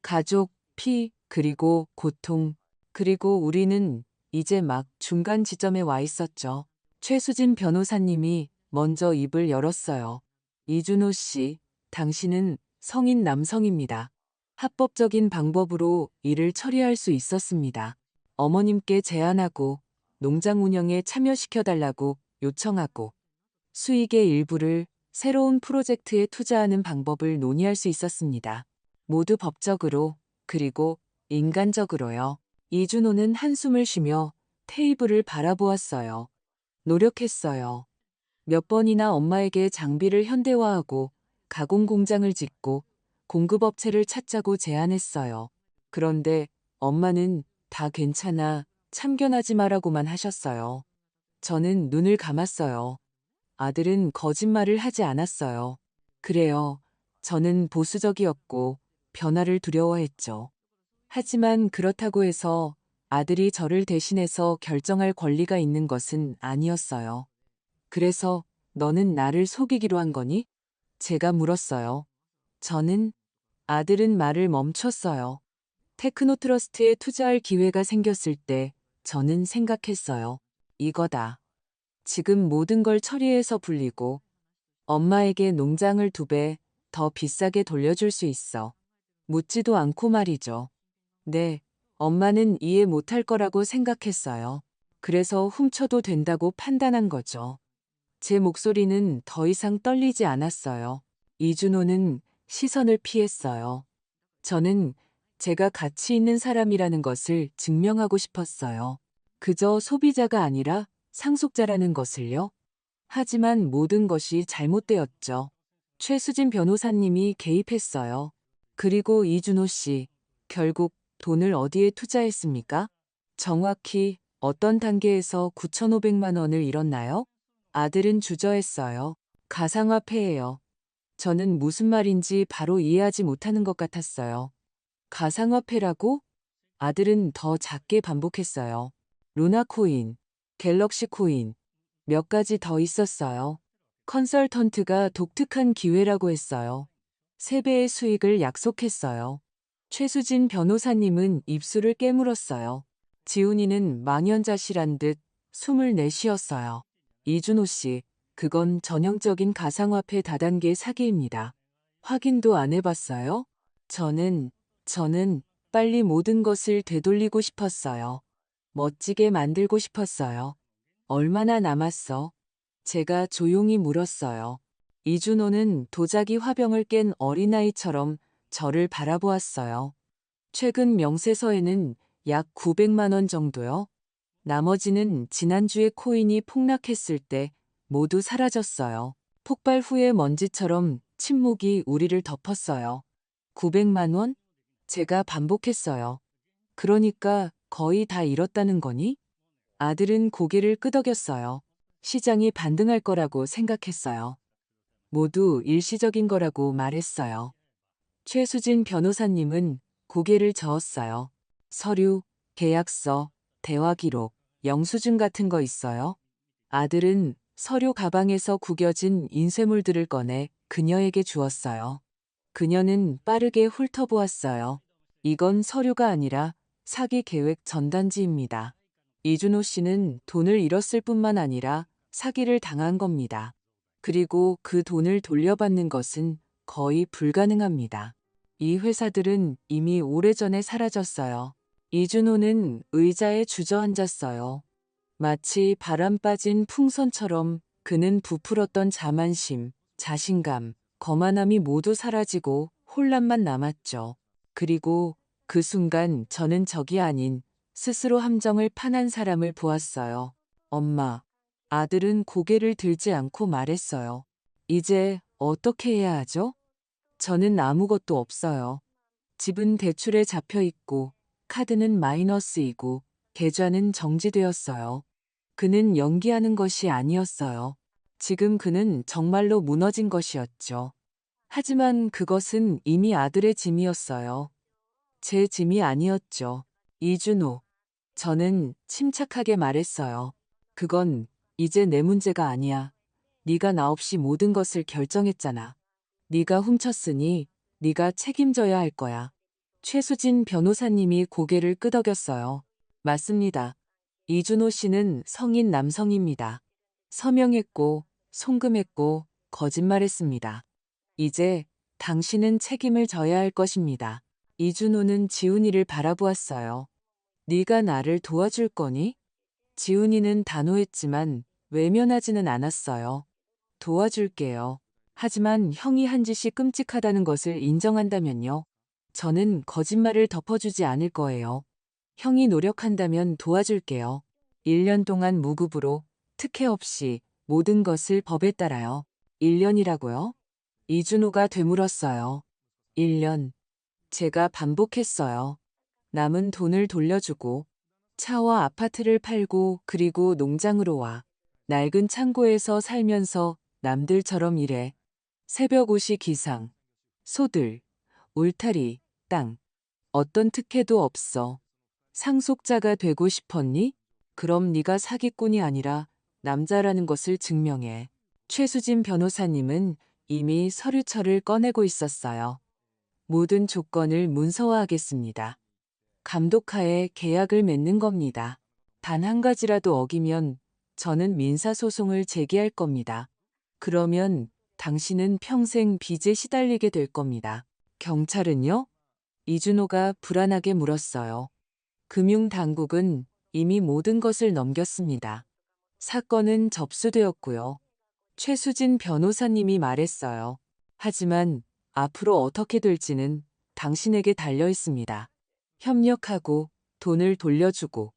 가족, 피, 그리고 고통, 그리고 우리는 이제 막 중간 지점에 와 있었죠. 최수진 변호사님이 먼저 입을 열었어요. 이준호 씨, 당신은 성인 남성입니다. 합법적인 방법으로 일을 처리할 수 있었습니다. 어머님께 제안하고 농장 운영에 참여시켜달라고 요청하고 수익의 일부를 새로운 프로젝트에 투자하는 방법을 논의할 수 있었습니다. 모두 법적으로, 그리고 인간적으로요. 이준호는 한숨을 쉬며 테이블을 바라보았어요. 노력했어요. 몇 번이나 엄마에게 장비를 현대화하고 가공 공장을 짓고 공급업체를 찾자고 제안했어요. 그런데 엄마는 다 괜찮아, 참견하지 마라고만 하셨어요. 저는 눈을 감았어요. 아들은 거짓말을 하지 않았어요. 그래요. 저는 보수적이었고 변화를 두려워했죠. 하지만 그렇다고 해서 아들이 저를 대신해서 결정할 권리가 있는 것은 아니었어요. 그래서 너는 나를 속이기로 한 거니? 제가 물었어요. 저는 아들은 말을 멈췄어요. 테크노트러스트에 투자할 기회가 생겼을 때 저는 생각했어요. 이거다. 지금 모든 걸 처리해서 불리고 엄마에게 농장을 2배 더 비싸게 돌려줄 수 있어. 묻지도 않고 말이죠. 네, 엄마는 이해 못할 거라고 생각했어요. 그래서 훔쳐도 된다고 판단한 거죠. 제 목소리는 더 이상 떨리지 않았어요. 이준호는 시선을 피했어요. 저는 제가 가치 있는 사람이라는 것을 증명하고 싶었어요. 그저 소비자가 아니라 상속자라는 것을요. 하지만 모든 것이 잘못되었죠. 최수진 변호사님이 개입했어요. 그리고 이준호 씨, 결국 돈을 어디에 투자했습니까? 정확히 어떤 단계에서 9,500만 원을 잃었나요? 아들은 주저했어요. 가상화폐예요. 저는 무슨 말인지 바로 이해하지 못하는 것 같았어요. 가상화폐라고? 아들은 더 작게 반복했어요. 루나코인, 갤럭시코인, 몇 가지 더 있었어요. 컨설턴트가 독특한 기회라고 했어요. 3배의 수익을 약속했어요. 최수진 변호사님은 입술을 깨물었어요. 지훈이는 망연자실한 듯 숨을 내쉬었어요. 이준호 씨, 그건 전형적인 가상화폐 다단계 사기입니다. 확인도 안 해봤어요? 저는 빨리 모든 것을 되돌리고 싶었어요. 멋지게 만들고 싶었어요. 얼마나 남았어? 제가 조용히 물었어요. 이준호는 도자기 화병을 깬 어린아이처럼 저를 바라보았어요. 최근 명세서에는 약 900만 원 정도요. 나머지는 지난주에 코인이 폭락했을 때 모두 사라졌어요. 폭발 후의 먼지처럼 침묵이 우리를 덮었어요. 900만 원? 제가 반복했어요. 그러니까 거의 다 잃었다는 거니? 아들은 고개를 끄덕였어요. 시장이 반등할 거라고 생각했어요. 모두 일시적인 거라고 말했어요. 최수진 변호사님은 고개를 저었어요. 서류, 계약서, 대화 기록, 영수증 같은 거 있어요? 아들은 서류 가방에서 구겨진 인쇄물들을 꺼내 그녀에게 주었어요. 그녀는 빠르게 훑어보았어요. 이건 서류가 아니라 사기 계획 전단지입니다. 이준호 씨는 돈을 잃었을 뿐만 아니라 사기를 당한 겁니다. 그리고 그 돈을 돌려받는 것은 거의 불가능합니다. 이 회사들은 이미 오래전에 사라졌어요. 이준호는 의자에 주저앉았어요. 마치 바람 빠진 풍선처럼 그는 부풀었던 자만심, 자신감, 거만함이 모두 사라지고 혼란만 남았죠. 그리고 그 순간 저는 적이 아닌 스스로 함정을 파는 사람을 보았어요. 엄마, 아들은 고개를 들지 않고 말했어요. 이제 어떻게 해야 하죠? 저는 아무것도 없어요. 집은 대출에 잡혀 있고, 카드는 마이너스이고, 계좌는 정지되었어요. 그는 연기하는 것이 아니었어요. 지금 그는 정말로 무너진 것이었죠. 하지만 그것은 이미 아들의 짐이었어요. 제 짐이 아니었죠. 이준호. 저는 침착하게 말했어요. 그건 이제 내 문제가 아니야. 네가 나 없이 모든 것을 결정했잖아. 네가 훔쳤으니 네가 책임져야 할 거야. 최수진 변호사님이 고개를 끄덕였어요. 맞습니다. 이준호 씨는 성인 남성입니다. 서명했고, 송금했고, 거짓말했습니다. 이제 당신은 책임을 져야 할 것입니다. 이준호는 지훈이를 바라보았어요. 네가 나를 도와줄 거니? 지훈이는 단호했지만 외면하지는 않았어요. 도와줄게요. 하지만 형이 한 짓이 끔찍하다는 것을 인정한다면요. 저는 거짓말을 덮어주지 않을 거예요. 형이 노력한다면 도와줄게요. 1년 동안 무급으로 특혜 없이 모든 것을 법에 따라요. 1년이라고요? 이준호가 되물었어요. 1년. 제가 반복했어요. 남은 돈을 돌려주고 차와 아파트를 팔고 그리고 농장으로 와. 낡은 창고에서 살면서 남들처럼 일해. 새벽 5시 기상. 소들, 울타리, 땅. 어떤 특혜도 없어. 상속자가 되고 싶었니? 그럼 네가 사기꾼이 아니라 남자라는 것을 증명해. 최수진 변호사님은 이미 서류철을 꺼내고 있었어요. 모든 조건을 문서화하겠습니다. 감독하에 계약을 맺는 겁니다. 단 한 가지라도 어기면 저는 민사소송을 제기할 겁니다. 그러면 당신은 평생 빚에 시달리게 될 겁니다. 경찰은요? 이준호가 불안하게 물었어요. 금융당국은 이미 모든 것을 넘겼습니다. 사건은 접수되었고요. 최수진 변호사님이 말했어요. 하지만 앞으로 어떻게 될지는 당신에게 달려 있습니다. 협력하고 돈을 돌려주고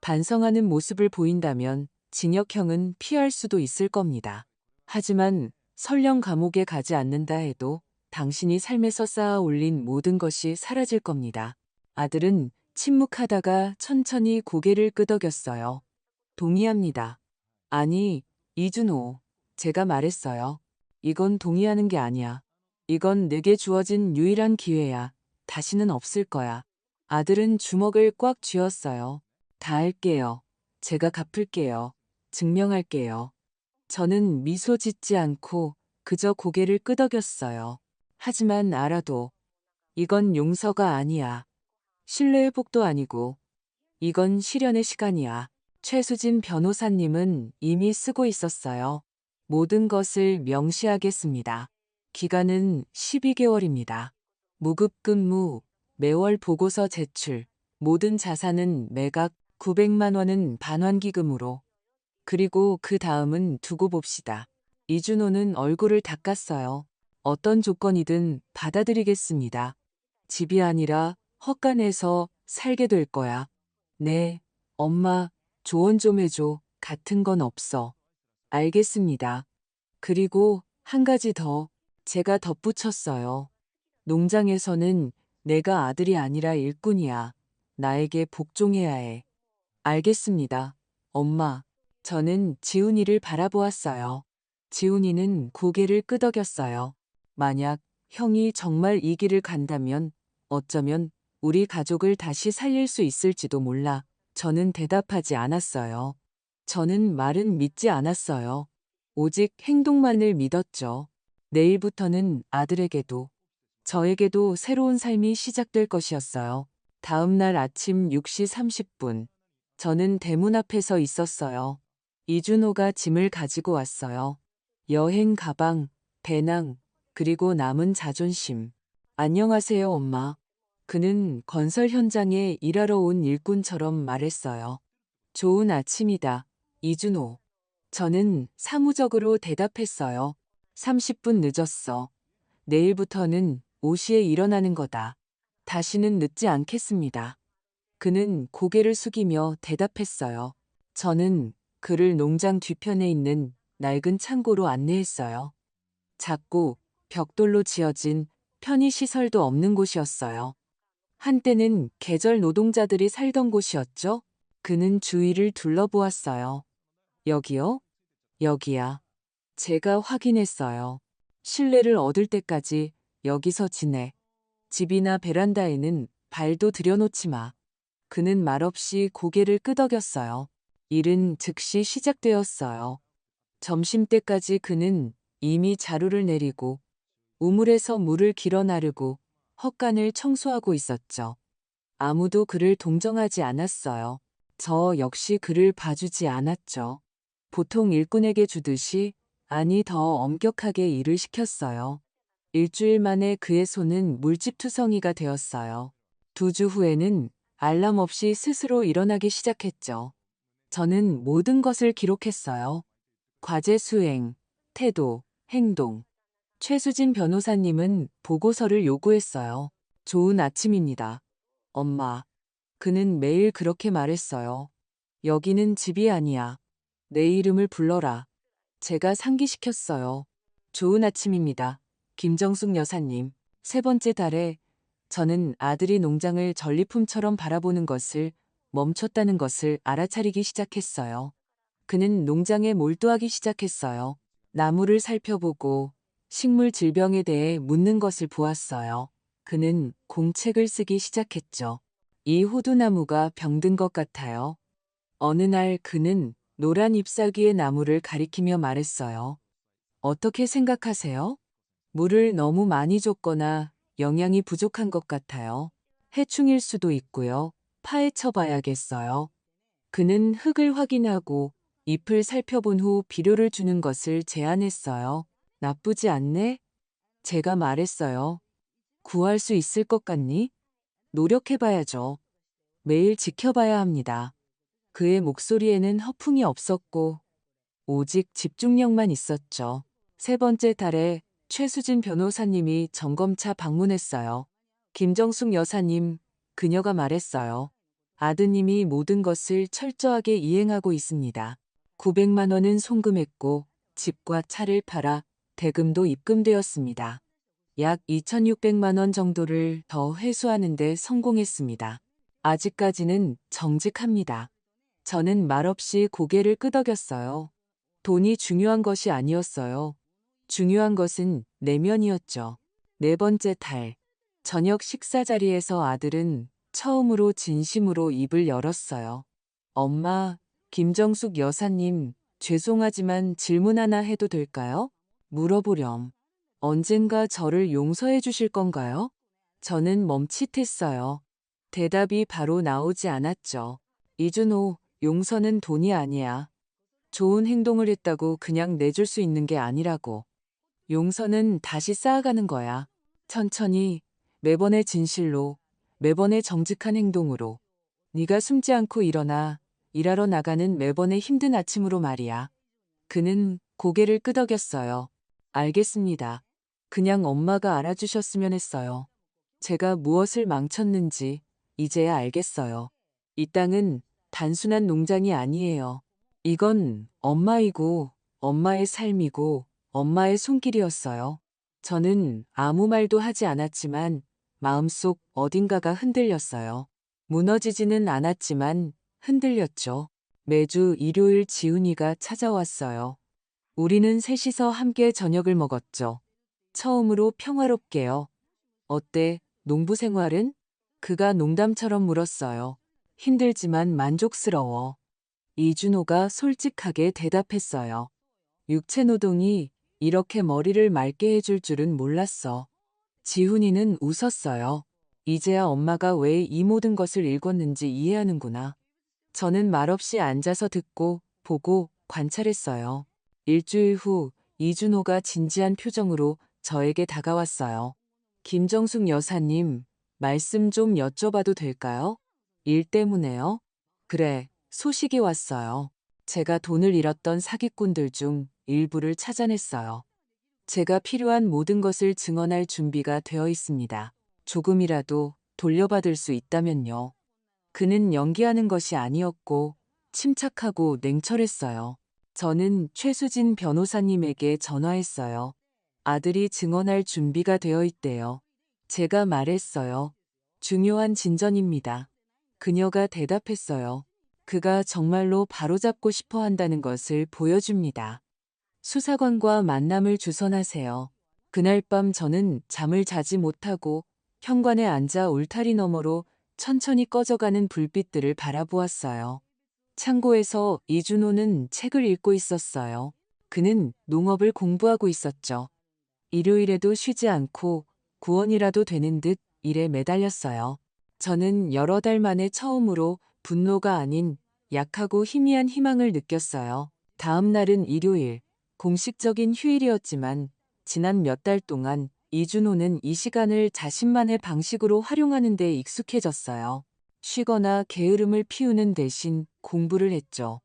반성하는 모습을 보인다면 징역형은 피할 수도 있을 겁니다. 하지만 설령 감옥에 가지 않는다 해도 당신이 삶에서 쌓아 올린 모든 것이 사라질 겁니다. 아들은 침묵하다가 천천히 고개를 끄덕였어요. 동의합니다. 아니, 이준호. 제가 말했어요. 이건 동의하는 게 아니야. 이건 내게 주어진 유일한 기회야. 다시는 없을 거야. 아들은 주먹을 꽉 쥐었어요. 다 할게요. 제가 갚을게요. 증명할게요. 저는 미소 짓지 않고 그저 고개를 끄덕였어요. 하지만 알아도 이건 용서가 아니야. 신뢰회복도 아니고 이건 실현의 시간이야. 최수진 변호사님은 이미 쓰고 있었어요. 모든 것을 명시하겠습니다. 기간은 12개월입니다. 무급근무, 매월 보고서 제출, 모든 자산은 매각 900만 원은 반환기금으로. 그리고 그 다음은 두고 봅시다. 이준호는 얼굴을 닦았어요. 어떤 조건이든 받아들이겠습니다. 집이 아니라 헛간에서 살게 될 거야. 네, 엄마, 조언 좀 해줘. 같은 건 없어. 알겠습니다. 그리고 한 가지 더, 제가 덧붙였어요. 농장에서는 내가 아들이 아니라 일꾼이야. 나에게 복종해야 해. 알겠습니다. 엄마, 저는 지훈이를 바라보았어요. 지훈이는 고개를 끄덕였어요. 만약 형이 정말 이 길을 간다면 어쩌면 우리 가족을 다시 살릴 수 있을지도 몰라. 저는 대답하지 않았어요. 저는 말은 믿지 않았어요. 오직 행동만을 믿었죠. 내일부터는 아들에게도 저에게도 새로운 삶이 시작될 것이었어요. 다음 날 아침 6시 30분. 저는 대문 앞에 서 있었어요. 이준호가 짐을 가지고 왔어요. 여행 가방, 배낭, 그리고 남은 자존심. 안녕하세요, 엄마. 그는 건설 현장에 일하러 온 일꾼처럼 말했어요. 좋은 아침이다, 이준호. 저는 사무적으로 대답했어요. 30분 늦었어. 내일부터는 5시에 일어나는 거다. 다시는 늦지 않겠습니다. 그는 고개를 숙이며 대답했어요. 저는 그를 농장 뒤편에 있는 낡은 창고로 안내했어요. 작고 벽돌로 지어진 편의시설도 없는 곳이었어요. 한때는 계절 노동자들이 살던 곳이었죠. 그는 주위를 둘러보았어요. 여기요? 여기야. 제가 확인했어요. 신뢰를 얻을 때까지 여기서 지내. 집이나 베란다에는 발도 들여놓지 마. 그는 말없이 고개를 끄덕였어요. 일은 즉시 시작되었어요. 점심때까지 그는 이미 자루를 내리고 우물에서 물을 길어 나르고 헛간을 청소하고 있었죠. 아무도 그를 동정하지 않았어요. 저 역시 그를 봐주지 않았죠. 보통 일꾼에게 주듯이 아니 더 엄격하게 일을 시켰어요. 일주일 만에 그의 손은 물집투성이가 되었어요. 2주 후에는 알람 없이 스스로 일어나기 시작했죠. 저는 모든 것을 기록했어요. 과제 수행, 태도, 행동. 최수진 변호사님은 보고서를 요구했어요. 좋은 아침입니다. 엄마. 그는 매일 그렇게 말했어요. 여기는 집이 아니야. 내 이름을 불러라. 제가 상기시켰어요. 좋은 아침입니다. 김정숙 여사님. 3번째 달에 저는 아들이 농장을 전리품처럼 바라보는 것을 멈췄다는 것을 알아차리기 시작했어요. 그는 농장에 몰두하기 시작했어요. 나무를 살펴보고 식물 질병에 대해 묻는 것을 보았어요. 그는 공책을 쓰기 시작했죠. 이 호두나무가 병든 것 같아요. 어느 날 그는 노란 잎사귀의 나무를 가리키며 말했어요. 어떻게 생각하세요? 물을 너무 많이 줬거나 영양이 부족한 것 같아요. 해충일 수도 있고요. 파헤쳐 봐야겠어요. 그는 흙을 확인하고 잎을 살펴본 후 비료를 주는 것을 제안했어요. 나쁘지 않네? 제가 말했어요. 구할 수 있을 것 같니? 노력해봐야죠. 매일 지켜봐야 합니다. 그의 목소리에는 허풍이 없었고 오직 집중력만 있었죠. 3번째 달에 최수진 변호사님이 점검차 방문했어요. 김정숙 여사님, 그녀가 말했어요. 아드님이 모든 것을 철저하게 이행하고 있습니다. 900만 원은 송금했고 집과 차를 팔아 대금도 입금되었습니다. 약 2,600만 원 정도를 더 회수하는 데 성공했습니다. 아직까지는 정직합니다. 저는 말없이 고개를 끄덕였어요. 돈이 중요한 것이 아니었어요. 중요한 것은 내면이었죠. 4번째 달, 저녁 식사 자리에서 아들은 처음으로 진심으로 입을 열었어요. 엄마, 김정숙 여사님, 죄송하지만 질문 하나 해도 될까요? 물어보렴. 언젠가 저를 용서해 주실 건가요? 저는 멈칫했어요. 대답이 바로 나오지 않았죠. 이준호, 용서는 돈이 아니야. 좋은 행동을 했다고 그냥 내줄 수 있는 게 아니라고. 용서는 다시 쌓아가는 거야. 천천히, 매번의 진실로, 매번의 정직한 행동으로. 네가 숨지 않고 일어나, 일하러 나가는 매번의 힘든 아침으로 말이야. 그는 고개를 끄덕였어요. 알겠습니다. 그냥 엄마가 알아주셨으면 했어요. 제가 무엇을 망쳤는지 이제야 알겠어요. 이 땅은 단순한 농장이 아니에요. 이건 엄마이고, 엄마의 삶이고, 엄마의 손길이었어요. 저는 아무 말도 하지 않았지만 마음속 어딘가가 흔들렸어요. 무너지지는 않았지만 흔들렸죠. 매주 일요일 지훈이가 찾아왔어요. 우리는 셋이서 함께 저녁을 먹었죠. 처음으로 평화롭게요. 어때, 농부 생활은? 그가 농담처럼 물었어요. 힘들지만 만족스러워. 이준호가 솔직하게 대답했어요. 육체 노동이 이렇게 머리를 맑게 해줄 줄은 몰랐어. 지훈이는 웃었어요. 이제야 엄마가 왜 이 모든 것을 읽었는지 이해하는구나. 저는 말없이 앉아서 듣고 보고 관찰했어요. 일주일 후 이준호가 진지한 표정으로 저에게 다가왔어요. 김정숙 여사님, 말씀 좀 여쭤봐도 될까요? 일 때문에요? 그래, 소식이 왔어요. 제가 돈을 잃었던 사기꾼들 중 일부를 찾아냈어요. 제가 필요한 모든 것을 증언할 준비가 되어 있습니다. 조금이라도 돌려받을 수 있다면요. 그는 연기하는 것이 아니었고 침착하고 냉철했어요. 저는 최수진 변호사님에게 전화했어요. 아들이 증언할 준비가 되어 있대요. 제가 말했어요. 중요한 진전입니다. 그녀가 대답했어요. 그가 정말로 바로잡고 싶어 한다는 것을 보여줍니다. 수사관과 만남을 주선하세요. 그날 밤 저는 잠을 자지 못하고 현관에 앉아 울타리 너머로 천천히 꺼져가는 불빛들을 바라보았어요. 창고에서 이준호는 책을 읽고 있었어요. 그는 농업을 공부하고 있었죠. 일요일에도 쉬지 않고 구원이라도 되는 듯 일에 매달렸어요. 저는 여러 달 만에 처음으로 분노가 아닌 약하고 희미한 희망을 느꼈어요. 다음 날은 일요일, 공식적인 휴일이었지만 지난 몇 달 동안 이준호는 이 시간을 자신만의 방식으로 활용하는 데 익숙해졌어요. 쉬거나 게으름을 피우는 대신 공부를 했죠.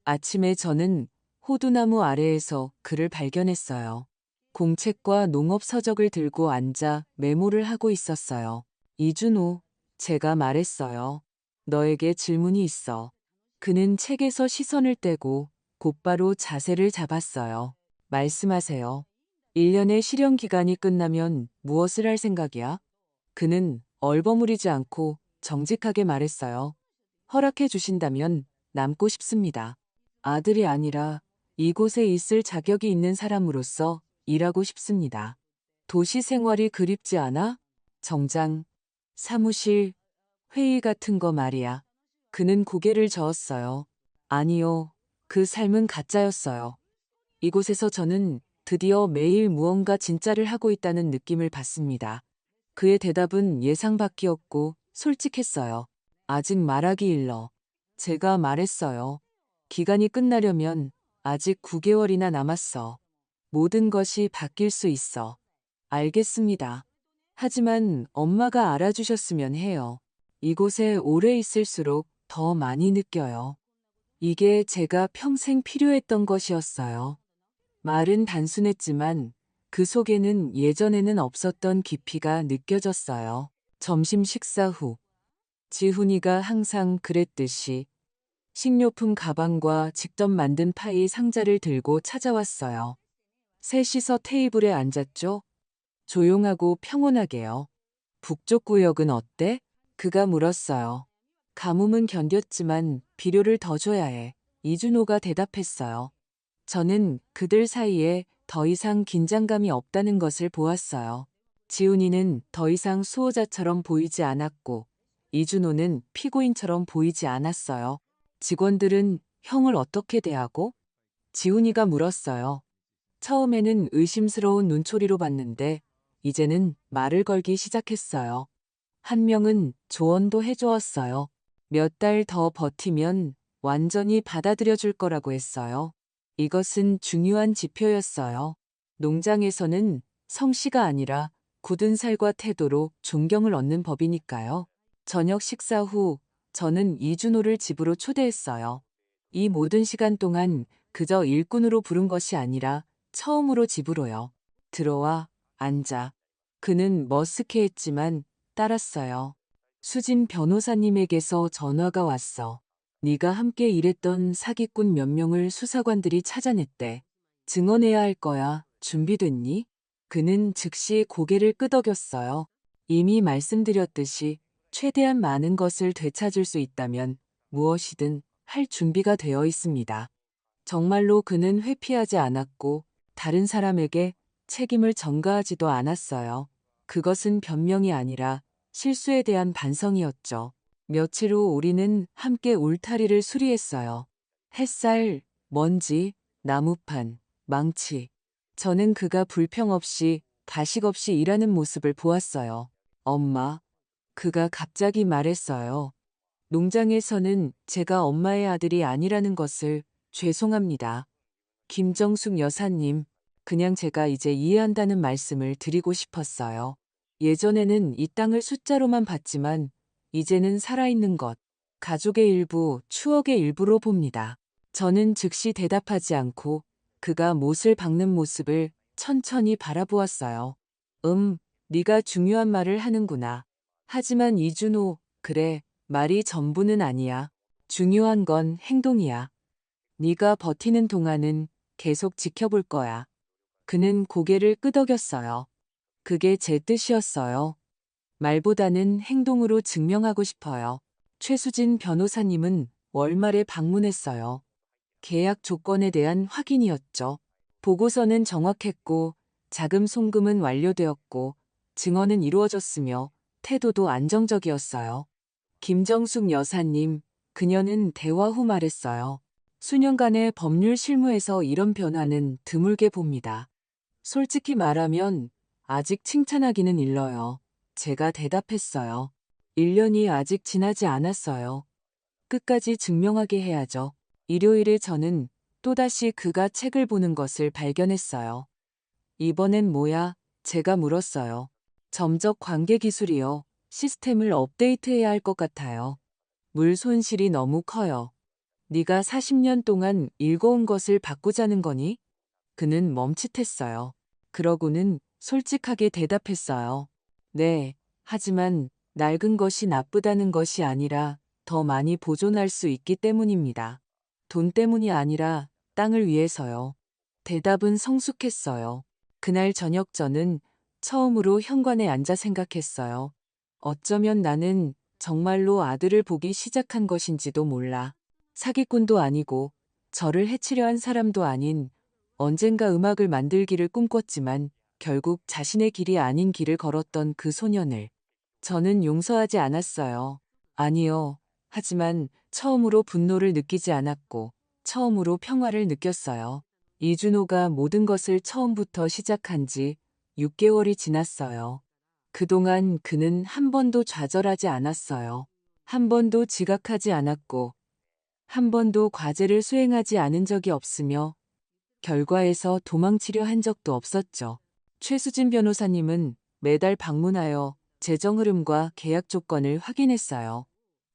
아침에 저는 호두나무 아래에서 그를 발견했어요. 공책과 농업 서적을 들고 앉아 메모를 하고 있었어요. 이준호, 제가 말했어요. 너에게 질문이 있어. 그는 책에서 시선을 떼고 곧바로 자세를 잡았어요. 말씀하세요. 1년의 실형 기간이 끝나면 무엇을 할 생각이야? 그는 얼버무리지 않고 정직하게 말했어요. 허락해 주신다면 남고 싶습니다. 아들이 아니라 이곳에 있을 자격이 있는 사람으로서 일하고 싶습니다. 도시 생활이 그립지 않아? 정장, 사무실, 회의 같은 거 말이야. 그는 고개를 저었어요. 아니요, 그 삶은 가짜였어요. 이곳에서 저는 드디어 매일 무언가 진짜를 하고 있다는 느낌을 받습니다. 그의 대답은 예상 밖이었고 솔직했어요. 아직 말하기 일러. 제가 말했어요. 기간이 끝나려면 아직 9개월이나 남았어. 모든 것이 바뀔 수 있어. 알겠습니다. 하지만 엄마가 알아주셨으면 해요. 이곳에 오래 있을수록 더 많이 느껴요. 이게 제가 평생 필요했던 것이었어요. 말은 단순했지만 그 속에는 예전에는 없었던 깊이가 느껴졌어요. 점심 식사 후 지훈이가 항상 그랬듯이 식료품 가방과 직접 만든 파이 상자를 들고 찾아왔어요. 셋이서 테이블에 앉았죠. 조용하고 평온하게요. 북쪽 구역은 어때? 그가 물었어요. 가뭄은 견뎠지만 비료를 더 줘야 해. 이준호가 대답했어요. 저는 그들 사이에 더 이상 긴장감이 없다는 것을 보았어요. 지훈이는 더 이상 수호자처럼 보이지 않았고 이준호는 피고인처럼 보이지 않았어요. 직원들은 형을 어떻게 대하고? 지훈이가 물었어요. 처음에는 의심스러운 눈초리로 봤는데 이제는 말을 걸기 시작했어요. 한 명은 조언도 해주었어요. 몇 달 더 버티면 완전히 받아들여 줄 거라고 했어요. 이것은 중요한 지표였어요. 농장에서는 성씨가 아니라 굳은 살과 태도로 존경을 얻는 법이니까요. 저녁 식사 후 저는 이준호를 집으로 초대했어요. 이 모든 시간 동안 그저 일꾼으로 부른 것이 아니라 처음으로 집으로요. 들어와, 앉아. 그는 머쓱해했지만 따랐어요. 수진 변호사님에게서 전화가 왔어. 네가 함께 일했던 사기꾼 몇 명을 수사관들이 찾아냈대. 증언해야 할 거야. 준비됐니? 그는 즉시 고개를 끄덕였어요. 이미 말씀드렸듯이 최대한 많은 것을 되찾을 수 있다면 무엇이든 할 준비가 되어 있습니다. 정말로 그는 회피하지 않았고 다른 사람에게 책임을 전가하지도 않았어요. 그것은 변명이 아니라 실수에 대한 반성이었죠. 며칠 후 우리는 함께 울타리를 수리했어요. 햇살, 먼지, 나무판, 망치. 저는 그가 불평 없이 가식 없이 일하는 모습을 보았어요. 엄마, 그가 갑자기 말했어요. 농장에서는 제가 엄마의 아들이 아니라는 것을 죄송합니다. 김정숙 여사님, 그냥 제가 이제 이해한다는 말씀을 드리고 싶었어요. 예전에는 이 땅을 숫자로만 봤지만 이제는 살아있는 것, 가족의 일부, 추억의 일부로 봅니다. 저는 즉시 대답하지 않고 그가 못을 박는 모습을 천천히 바라보았어요. 네가 중요한 말을 하는구나. 하지만 이준호, 그래, 말이 전부는 아니야. 중요한 건 행동이야. 네가 버티는 동안은 계속 지켜볼 거야. 그는 고개를 끄덕였어요. 그게 제 뜻이었어요. 말보다는 행동으로 증명하고 싶어요. 최수진 변호사님은 월말에 방문했어요. 계약 조건에 대한 확인이었죠. 보고서는 정확했고, 자금 송금은 완료되었고, 증언은 이루어졌으며, 태도도 안정적이었어요. 김정숙 여사님, 그녀는 대화 후 말했어요. 수년간의 법률 실무에서 이런 변화는 드물게 봅니다. 솔직히 말하면 아직 칭찬하기는 일러요. 제가 대답했어요. 1년이 아직 지나지 않았어요. 끝까지 증명하게 해야죠. 일요일에 저는 또다시 그가 책을 보는 것을 발견했어요. 이번엔 뭐야? 제가 물었어요. 점적 관계 기술이요. 시스템을 업데이트해야 할 것 같아요. 물 손실이 너무 커요. 네가 40년 동안 읽어온 것을 바꾸자는 거니? 그는 멈칫했어요. 그러고는 솔직하게 대답했어요. 네, 하지만 낡은 것이 나쁘다는 것이 아니라 더 많이 보존할 수 있기 때문입니다. 돈 때문이 아니라 땅을 위해서요. 대답은 성숙했어요. 그날 저녁 저는 처음으로 현관에 앉아 생각했어요. 어쩌면 나는 정말로 아들을 보기 시작한 것인지도 몰라. 사기꾼도 아니고 저를 해치려 한 사람도 아닌 언젠가 음악을 만들기를 꿈꿨지만 결국 자신의 길이 아닌 길을 걸었던 그 소년을 저는 용서하지 않았어요. 아니요. 하지만 처음으로 분노를 느끼지 않았고 처음으로 평화를 느꼈어요. 이준호가 모든 것을 처음부터 시작한 지 6개월이 지났어요. 그동안 그는 한 번도 좌절하지 않았어요. 한 번도 지각하지 않았고 한 번도 과제를 수행하지 않은 적이 없으며 결과에서 도망치려 한 적도 없었죠. 최수진 변호사님은 매달 방문하여 재정 흐름과 계약 조건을 확인했어요.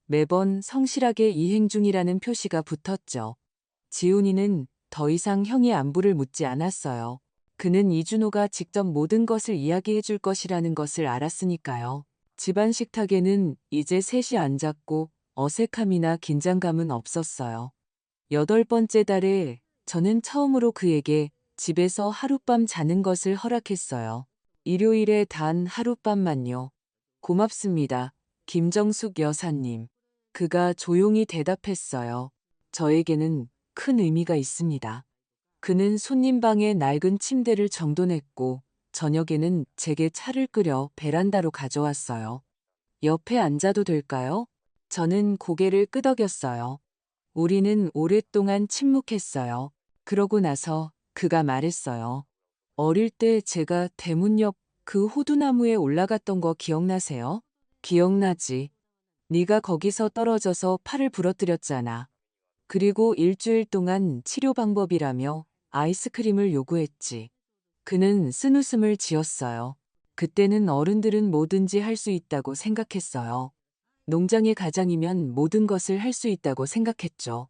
매번 성실하게 이행 중이라는 표시가 붙었죠. 지훈이는 더 이상 형의 안부를 묻지 않았어요. 그는 이준호가 직접 모든 것을 이야기해 줄 것이라는 것을 알았으니까요. 집안 식탁에는 이제 셋이 앉았고 어색함이나 긴장감은 없었어요. 8번째 달에 저는 처음으로 그에게 집에서 하룻밤 자는 것을 허락했어요. 일요일에 단 하룻밤만요. 고맙습니다. 김정숙 여사님. 그가 조용히 대답했어요. 저에게는 큰 의미가 있습니다. 그는 손님방에 낡은 침대를 정돈했고 저녁에는 제게 차를 끓여 베란다로 가져왔어요. 옆에 앉아도 될까요? 저는 고개를 끄덕였어요. 우리는 오랫동안 침묵했어요. 그러고 나서 그가 말했어요. 어릴 때 제가 대문 옆 그 호두나무에 올라갔던 거 기억나세요? 기억나지. 네가 거기서 떨어져서 팔을 부러뜨렸잖아. 그리고 일주일 동안 치료 방법이라며 아이스크림을 요구했지. 그는 쓴웃음을 지었어요. 그때는 어른들은 뭐든지 할 수 있다고 생각했어요. 농장의 가장이면 모든 것을 할 수 있다고 생각했죠.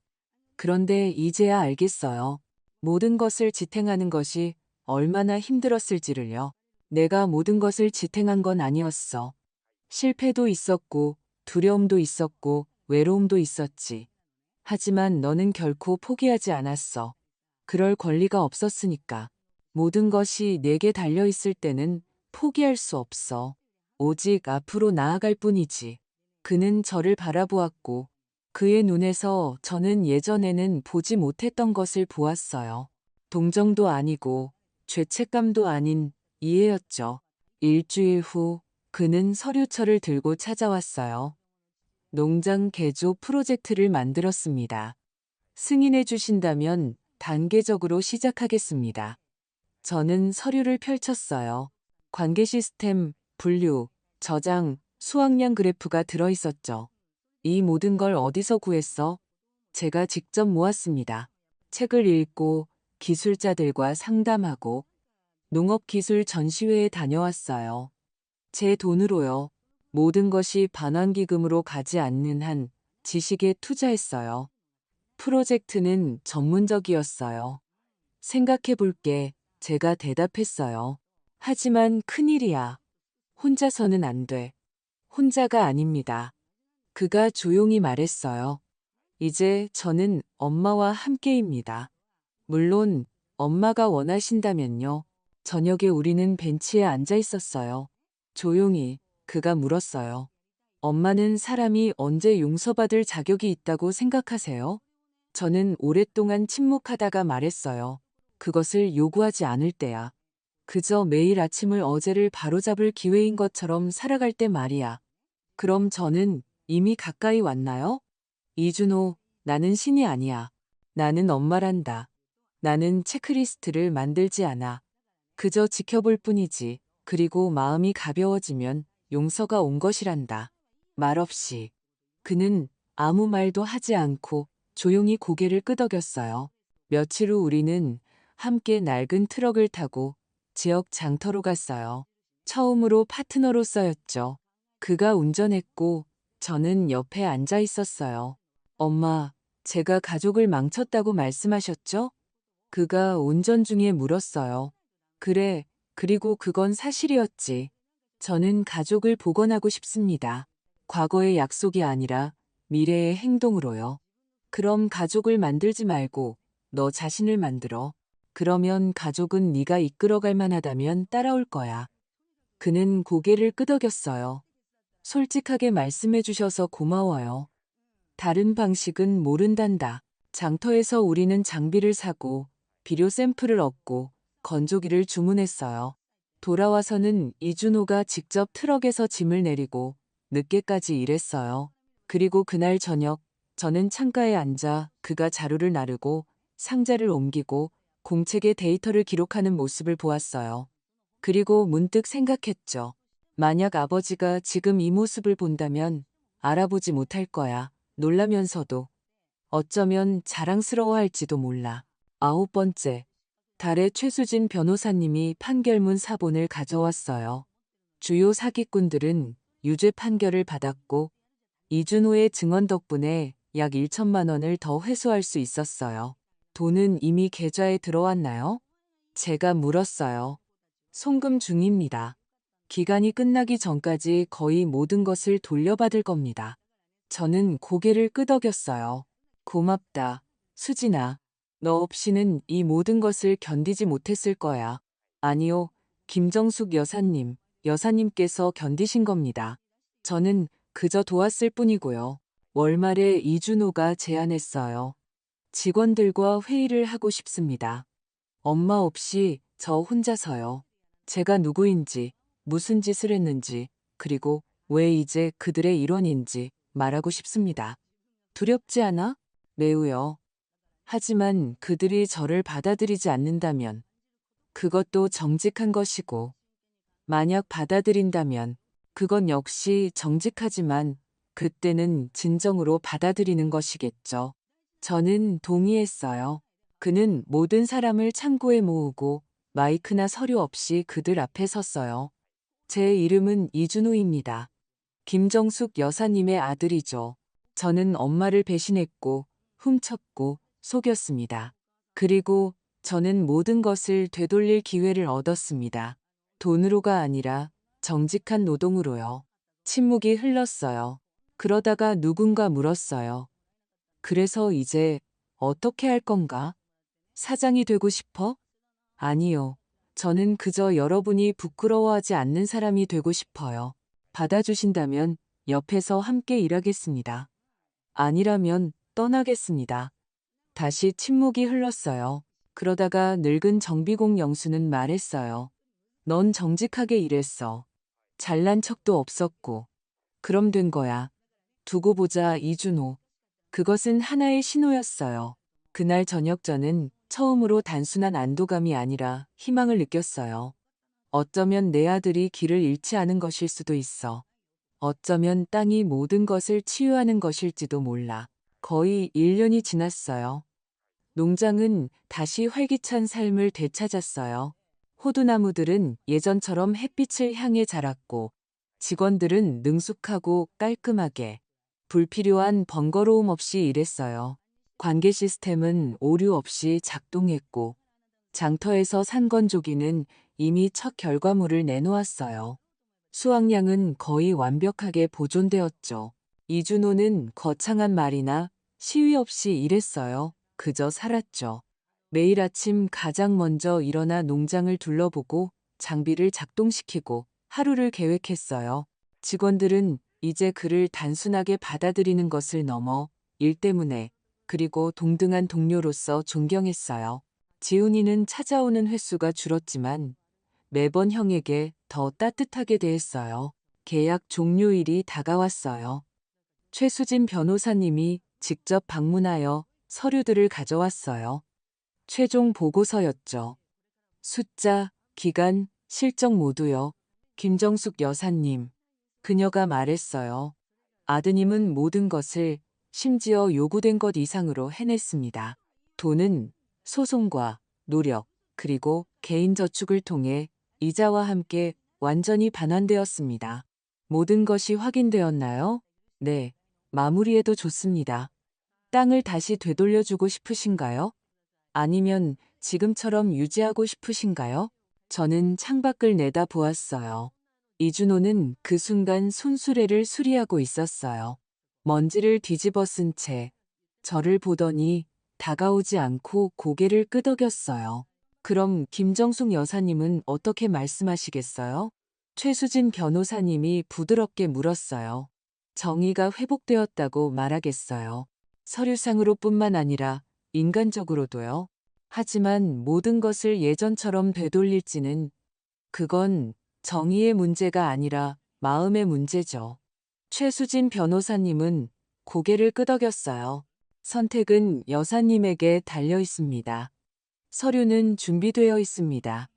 그런데 이제야 알겠어요. 모든 것을 지탱하는 것이 얼마나 힘들었을지를요. 내가 모든 것을 지탱한 건 아니었어. 실패도 있었고, 두려움도 있었고, 외로움도 있었지. 하지만 너는 결코 포기하지 않았어. 그럴 권리가 없었으니까. 모든 것이 내게 달려있을 때는 포기할 수 없어. 오직 앞으로 나아갈 뿐이지. 그는 저를 바라보았고, 그의 눈에서 저는 예전에는 보지 못했던 것을 보았어요. 동정도 아니고, 죄책감도 아닌 이해였죠. 일주일 후, 그는 서류철을 들고 찾아왔어요. 농장 개조 프로젝트를 만들었습니다. 승인해 주신다면 단계적으로 시작하겠습니다. 저는 서류를 펼쳤어요. 관계 시스템, 분류, 저장, 수확량 그래프가 들어있었죠. 이 모든 걸 어디서 구했어? 제가 직접 모았습니다. 책을 읽고 기술자들과 상담하고 농업기술 전시회에 다녀왔어요. 제 돈으로요. 모든 것이 반환기금으로 가지 않는 한 지식에 투자했어요. 프로젝트는 전문적이었어요. 생각해 볼게. 제가 대답했어요. 하지만 큰일이야. 혼자서는 안 돼. 혼자가 아닙니다. 그가 조용히 말했어요. 이제 저는 엄마와 함께입니다. 물론 엄마가 원하신다면요. 저녁에 우리는 벤치에 앉아 있었어요. 조용히 그가 물었어요. 엄마는 사람이 언제 용서받을 자격이 있다고 생각하세요? 저는 오랫동안 침묵하다가 말했어요. 그것을 요구하지 않을 때야. 그저 매일 아침을 어제를 바로잡을 기회인 것처럼 살아갈 때 말이야. 그럼 저는 이미 가까이 왔나요? 이준호, 나는 신이 아니야. 나는 엄마란다. 나는 체크리스트를 만들지 않아. 그저 지켜볼 뿐이지. 그리고 마음이 가벼워지면 용서가 온 것이란다. 말없이. 그는 아무 말도 하지 않고 조용히 고개를 끄덕였어요. 며칠 후 우리는 함께 낡은 트럭을 타고 지역 장터로 갔어요. 처음으로 파트너로서였죠. 그가 운전했고 저는 옆에 앉아 있었어요. 엄마, 제가 가족을 망쳤다고 말씀하셨죠? 그가 운전 중에 물었어요. 그래, 그리고 그건 사실이었지. 저는 가족을 복원하고 싶습니다. 과거의 약속이 아니라 미래의 행동으로요. 그럼 가족을 만들지 말고 너 자신을 만들어. 그러면 가족은 네가 이끌어갈 만하다면 따라올 거야. 그는 고개를 끄덕였어요. 솔직하게 말씀해 주셔서 고마워요. 다른 방식은 모른단다. 장터에서 우리는 장비를 사고 비료 샘플을 얻고 건조기를 주문했어요. 돌아와서는 이준호가 직접 트럭에서 짐을 내리고 늦게까지 일했어요. 그리고 그날 저녁 저는 창가에 앉아 그가 자루를 나르고 상자를 옮기고 공책에 데이터를 기록하는 모습을 보았어요. 그리고 문득 생각했죠. 만약 아버지가 지금 이 모습을 본다면 알아보지 못할 거야. 놀라면서도 어쩌면 자랑스러워할지도 몰라. 9번째. 달의 최수진 변호사님이 판결문 사본을 가져왔어요. 주요 사기꾼들은 유죄 판결을 받았고 이준호의 증언 덕분에 약 1천만 원을 더 회수할 수 있었어요. 돈은 이미 계좌에 들어왔나요? 제가 물었어요. 송금 중입니다. 기간이 끝나기 전까지 거의 모든 것을 돌려받을 겁니다. 저는 고개를 끄덕였어요. 고맙다, 수진아. 너 없이는 이 모든 것을 견디지 못했을 거야. 아니요, 김정숙 여사님, 여사님께서 견디신 겁니다. 저는 그저 도왔을 뿐이고요. 월말에 이준호가 제안했어요. 직원들과 회의를 하고 싶습니다. 엄마 없이 저 혼자서요. 제가 누구인지, 무슨 짓을 했는지, 그리고 왜 이제 그들의 일원인지 말하고 싶습니다. 두렵지 않아? 매우요. 하지만 그들이 저를 받아들이지 않는다면 그것도 정직한 것이고, 만약 받아들인다면 그건 역시 정직하지만 그때는 진정으로 받아들이는 것이겠죠. 저는 동의했어요. 그는 모든 사람을 창고에 모으고 마이크나 서류 없이 그들 앞에 섰어요. 제 이름은 이준호입니다. 김정숙 여사님의 아들이죠. 저는 엄마를 배신했고 훔쳤고 속였습니다. 그리고 저는 모든 것을 되돌릴 기회를 얻었습니다. 돈으로가 아니라 정직한 노동으로요. 침묵이 흘렀어요. 그러다가 누군가 물었어요. 그래서 이제 어떻게 할 건가? 사장이 되고 싶어? 아니요. 저는 그저 여러분이 부끄러워하지 않는 사람이 되고 싶어요. 받아주신다면 옆에서 함께 일하겠습니다. 아니라면 떠나겠습니다. 다시 침묵이 흘렀어요. 그러다가 늙은 정비공 영수는 말했어요. 넌 정직하게 일했어. 잘난 척도 없었고. 그럼 된 거야. 두고 보자, 이준호. 그것은 하나의 신호였어요. 그날 저녁 저는 처음으로 단순한 안도감이 아니라 희망을 느꼈어요. 어쩌면 내 아들이 길을 잃지 않은 것일 수도 있어. 어쩌면 땅이 모든 것을 치유하는 것일지도 몰라. 거의 1년이 지났어요. 농장은 다시 활기찬 삶을 되찾았어요. 호두나무들은 예전처럼 햇빛을 향해 자랐고 직원들은 능숙하고 깔끔하게 불필요한 번거로움 없이 일했어요. 관계 시스템은 오류 없이 작동했고 장터에서 산 건조기는 이미 첫 결과물을 내놓았어요. 수확량은 거의 완벽하게 보존되었죠. 이준호는 거창한 말이나 시위 없이 일했어요. 그저 살았죠. 매일 아침 가장 먼저 일어나 농장을 둘러보고 장비를 작동시키고 하루를 계획했어요. 직원들은 이제 그를 단순하게 받아들이는 것을 넘어 일 때문에 그리고 동등한 동료로서 존경했어요. 지훈이는 찾아오는 횟수가 줄었지만 매번 형에게 더 따뜻하게 대했어요. 계약 종료일이 다가왔어요. 최수진 변호사님이 직접 방문하여 서류들을 가져왔어요. 최종 보고서였죠. 숫자, 기간, 실적 모두요. 김정숙 여사님. 그녀가 말했어요. 아드님은 모든 것을 심지어 요구된 것 이상으로 해냈습니다. 돈은 소송과 노력, 그리고 개인 저축을 통해 이자와 함께 완전히 반환되었습니다. 모든 것이 확인되었나요? 네, 마무리해도 좋습니다. 땅을 다시 되돌려주고 싶으신가요? 아니면 지금처럼 유지하고 싶으신가요? 저는 창밖을 내다 보았어요. 이준호는 그 순간 손수레를 수리하고 있었어요. 먼지를 뒤집어 쓴 채 저를 보더니 다가오지 않고 고개를 끄덕였어요. 그럼 김정숙 여사님은 어떻게 말씀하시겠어요? 최수진 변호사님이 부드럽게 물었어요. 정의가 회복되었다고 말하겠어요. 서류상으로뿐만 아니라 인간적으로도요. 하지만 모든 것을 예전처럼 되돌릴지는 그건 정의의 문제가 아니라 마음의 문제죠. 최수진 변호사님은 고개를 끄덕였어요. 선택은 여사님에게 달려 있습니다. 서류는 준비되어 있습니다.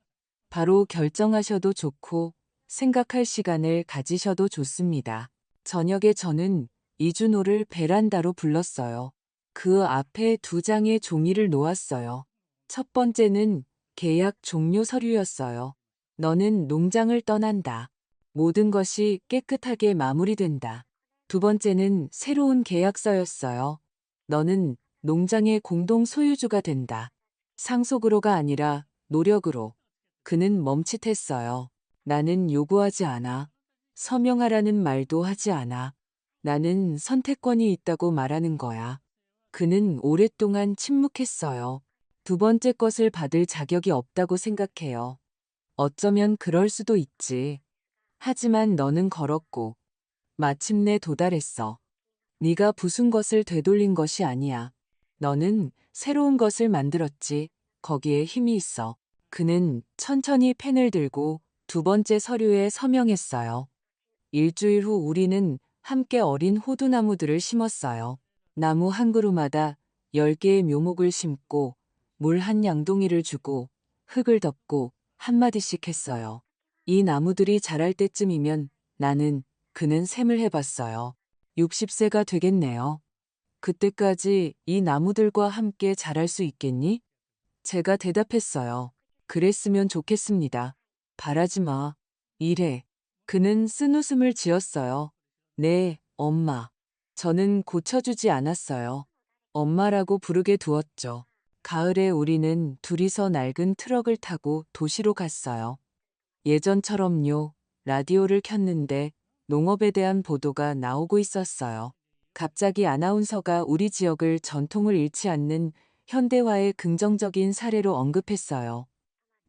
바로 결정하셔도 좋고 생각할 시간을 가지셔도 좋습니다. 저녁에 저는 이준호를 베란다로 불렀어요. 그 앞에 두 장의 종이를 놓았어요. 첫 번째는 계약 종료 서류였어요. 너는 농장을 떠난다. 모든 것이 깨끗하게 마무리된다. 두 번째는 새로운 계약서였어요. 너는 농장의 공동 소유주가 된다. 상속으로가 아니라 노력으로. 그는 멈칫했어요. 나는 요구하지 않아. 서명하라는 말도 하지 않아. 나는 선택권이 있다고 말하는 거야. 그는 오랫동안 침묵했어요. 두 번째 것을 받을 자격이 없다고 생각해요. 어쩌면 그럴 수도 있지. 하지만 너는 걸었고 마침내 도달했어. 네가 부순 것을 되돌린 것이 아니야. 너는 새로운 것을 만들었지. 거기에 힘이 있어. 그는 천천히 펜을 들고 두 번째 서류에 서명했어요. 일주일 후 우리는 함께 어린 호두나무들을 심었어요. 나무 한 그루마다 10개의 묘목을 심고 물 한 양동이를 주고 흙을 덮고 한마디씩 했어요. 이 나무들이 자랄 때쯤이면 그는 셈을 해봤어요. 60세가 되겠네요. 그때까지 이 나무들과 함께 자랄 수 있겠니? 제가 대답했어요. 그랬으면 좋겠습니다. 바라지 마. 이래. 그는 쓴웃음을 지었어요. 네, 엄마. 저는 고쳐주지 않았어요. 엄마라고 부르게 두었죠. 가을에 우리는 둘이서 낡은 트럭을 타고 도시로 갔어요. 예전처럼요. 라디오를 켰는데 농업에 대한 보도가 나오고 있었어요. 갑자기 아나운서가 우리 지역을 전통을 잃지 않는 현대화의 긍정적인 사례로 언급했어요.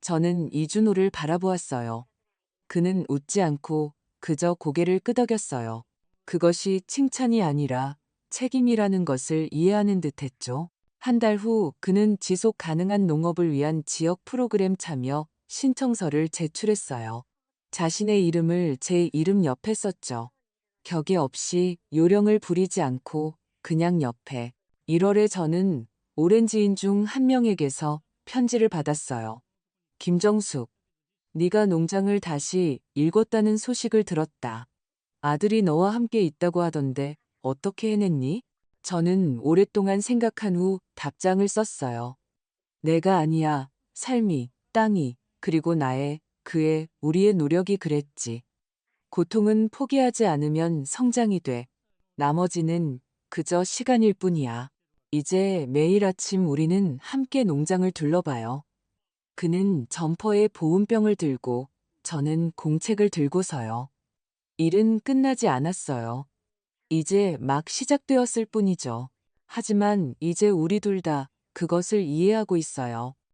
저는 이준호를 바라보았어요. 그는 웃지 않고 그저 고개를 끄덕였어요. 그것이 칭찬이 아니라 책임이라는 것을 이해하는 듯했죠. 한 달 후 그는 지속 가능한 농업을 위한 지역 프로그램 참여 신청서를 제출했어요. 자신의 이름을 제 이름 옆에 썼죠. 격에 없이 요령을 부리지 않고 그냥 옆에. 1월에 저는 오렌지인 중 한 명에게서 편지를 받았어요. 김정숙, 네가 농장을 다시 읽었다는 소식을 들었다. 아들이 너와 함께 있다고 하던데 어떻게 해냈니? 저는 오랫동안 생각한 후 답장을 썼어요. 내가 아니야. 삶이, 땅이, 그리고 우리의 노력이 그랬지. 고통은 포기하지 않으면 성장이 돼. 나머지는 그저 시간일 뿐이야. 이제 매일 아침 우리는 함께 농장을 둘러봐요. 그는 점퍼에 보온병을 들고 저는 공책을 들고서요. 일은 끝나지 않았어요. 이제 막 시작되었을 뿐이죠. 하지만 이제 우리 둘 다 그것을 이해하고 있어요.